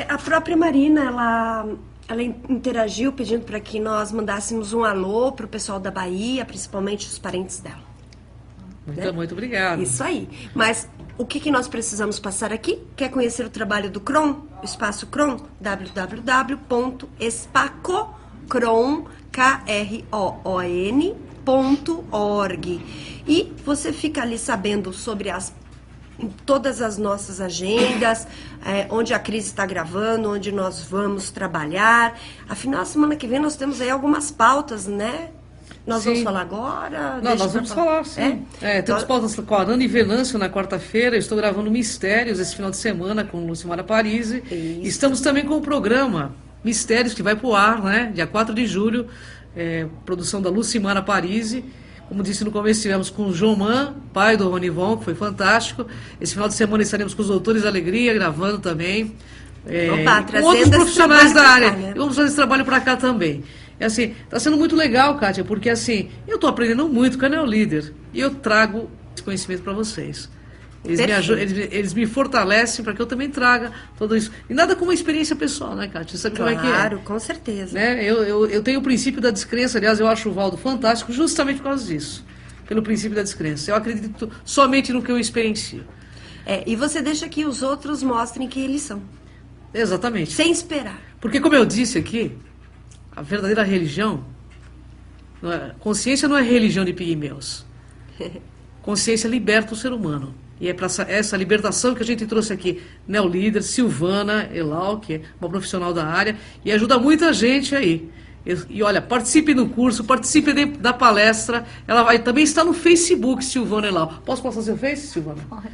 A própria Marina, ela interagiu pedindo para que nós mandássemos um alô para o pessoal da Bahia, principalmente os parentes dela. Muito obrigado. Isso aí. Mas o que nós precisamos passar aqui? Quer conhecer o trabalho do CRON? O Espaço CRON? www.espacoon.org. E você fica ali sabendo sobre todas as nossas agendas, onde a Cris está gravando, onde nós vamos trabalhar. Afinal, a semana que vem nós temos aí algumas pautas, né? Nós vamos falar agora? Não, nós vamos falar, sim. Temos pautas com a Arana e Venâncio na quarta-feira. Estou gravando Mistérios esse final de semana com Lucimara Parisi. Estamos também com o programa Mistérios, que vai para o ar, né? Dia 4 de julho, produção da Lucimara Parisi. Como disse no começo, estivemos com o João Man, pai do Ronivon, que foi fantástico. Esse final de semana estaremos com os Doutores da Alegria, gravando também. Com outros profissionais da área. E vamos fazer esse trabalho para cá também. Assim, está sendo muito legal, Kátia, porque assim, eu estou aprendendo muito com a Neolíder. E eu trago esse conhecimento para vocês. Eles me fortalecem para que eu também traga tudo isso. E nada como uma experiência pessoal, né, Kátia? Sabe como é que é? Claro, com certeza. Né? Eu tenho o princípio da descrença, aliás, eu acho o Valdo fantástico justamente por causa disso. Pelo princípio da descrença. Eu acredito somente no que eu experiencio. E você deixa que os outros mostrem quem eles são. Exatamente. Sem esperar. Porque, como eu disse aqui, a verdadeira religião, consciência não é religião de pigmeus. Consciência liberta o ser humano. E é para essa libertação que a gente trouxe aqui Neolíder, Silvana Elau, que é uma profissional da área, e ajuda muita gente aí. E olha, participe do curso, participe da palestra. Ela vai também estar no Facebook, Silvana Elau. Posso passar seu Face, Silvana? Pode.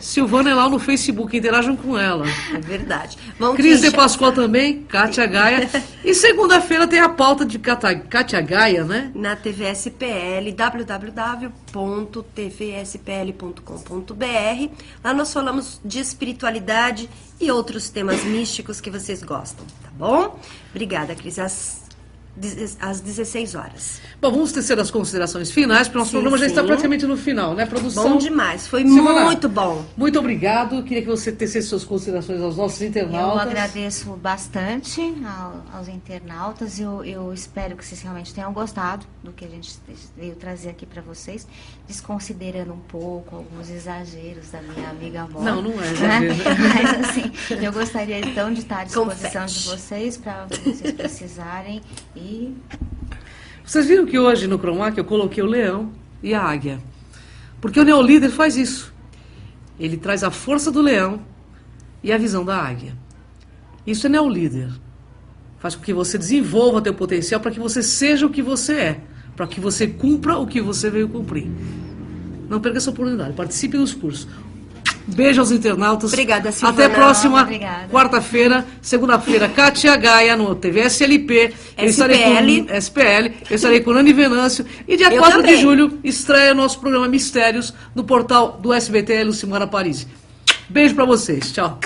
Silvana Elau no Facebook, interajam com ela. É verdade. Cris de Pascoal também, Kátia Gaia. E segunda-feira tem a pauta de Kátia Gaia, né? Na TVSPL, www.tvspl.com.br. Lá nós falamos de espiritualidade e outros temas místicos que vocês gostam, tá bom? Obrigada, Cris. Às 16 horas. Bom, vamos tecer as considerações finais, porque o nosso programa já está praticamente no final, né? Produção. Bom demais, foi muito bom. Muito obrigado, queria que você tecesse suas considerações aos nossos internautas. Eu agradeço bastante aos internautas, eu espero que vocês realmente tenham gostado do que a gente veio trazer aqui para vocês, desconsiderando um pouco alguns exageros da minha amiga Amor. Não é exagero. Né? Mas assim, eu gostaria então de estar à disposição de vocês para vocês precisarem. Vocês viram que hoje no Cromac eu coloquei o leão e a águia. Porque o Neolíder faz isso. Ele traz a força do leão e a visão da águia. Isso é Neolíder. Faz com que você desenvolva teu potencial para que você seja o que você é. Para que você cumpra o que você veio cumprir. Não perca essa oportunidade, participe dos cursos. Beijo aos internautas. Obrigada, Silvana. Até a próxima Obrigada. quarta-feira. Segunda-feira, Kátia Gaia no TV SLP. Eu estarei com SPL. Eu estarei com Nani Venâncio. E dia 4 de julho estreia nosso programa Mistérios no portal do SBT Lucimara Paris. Beijo pra vocês. Tchau.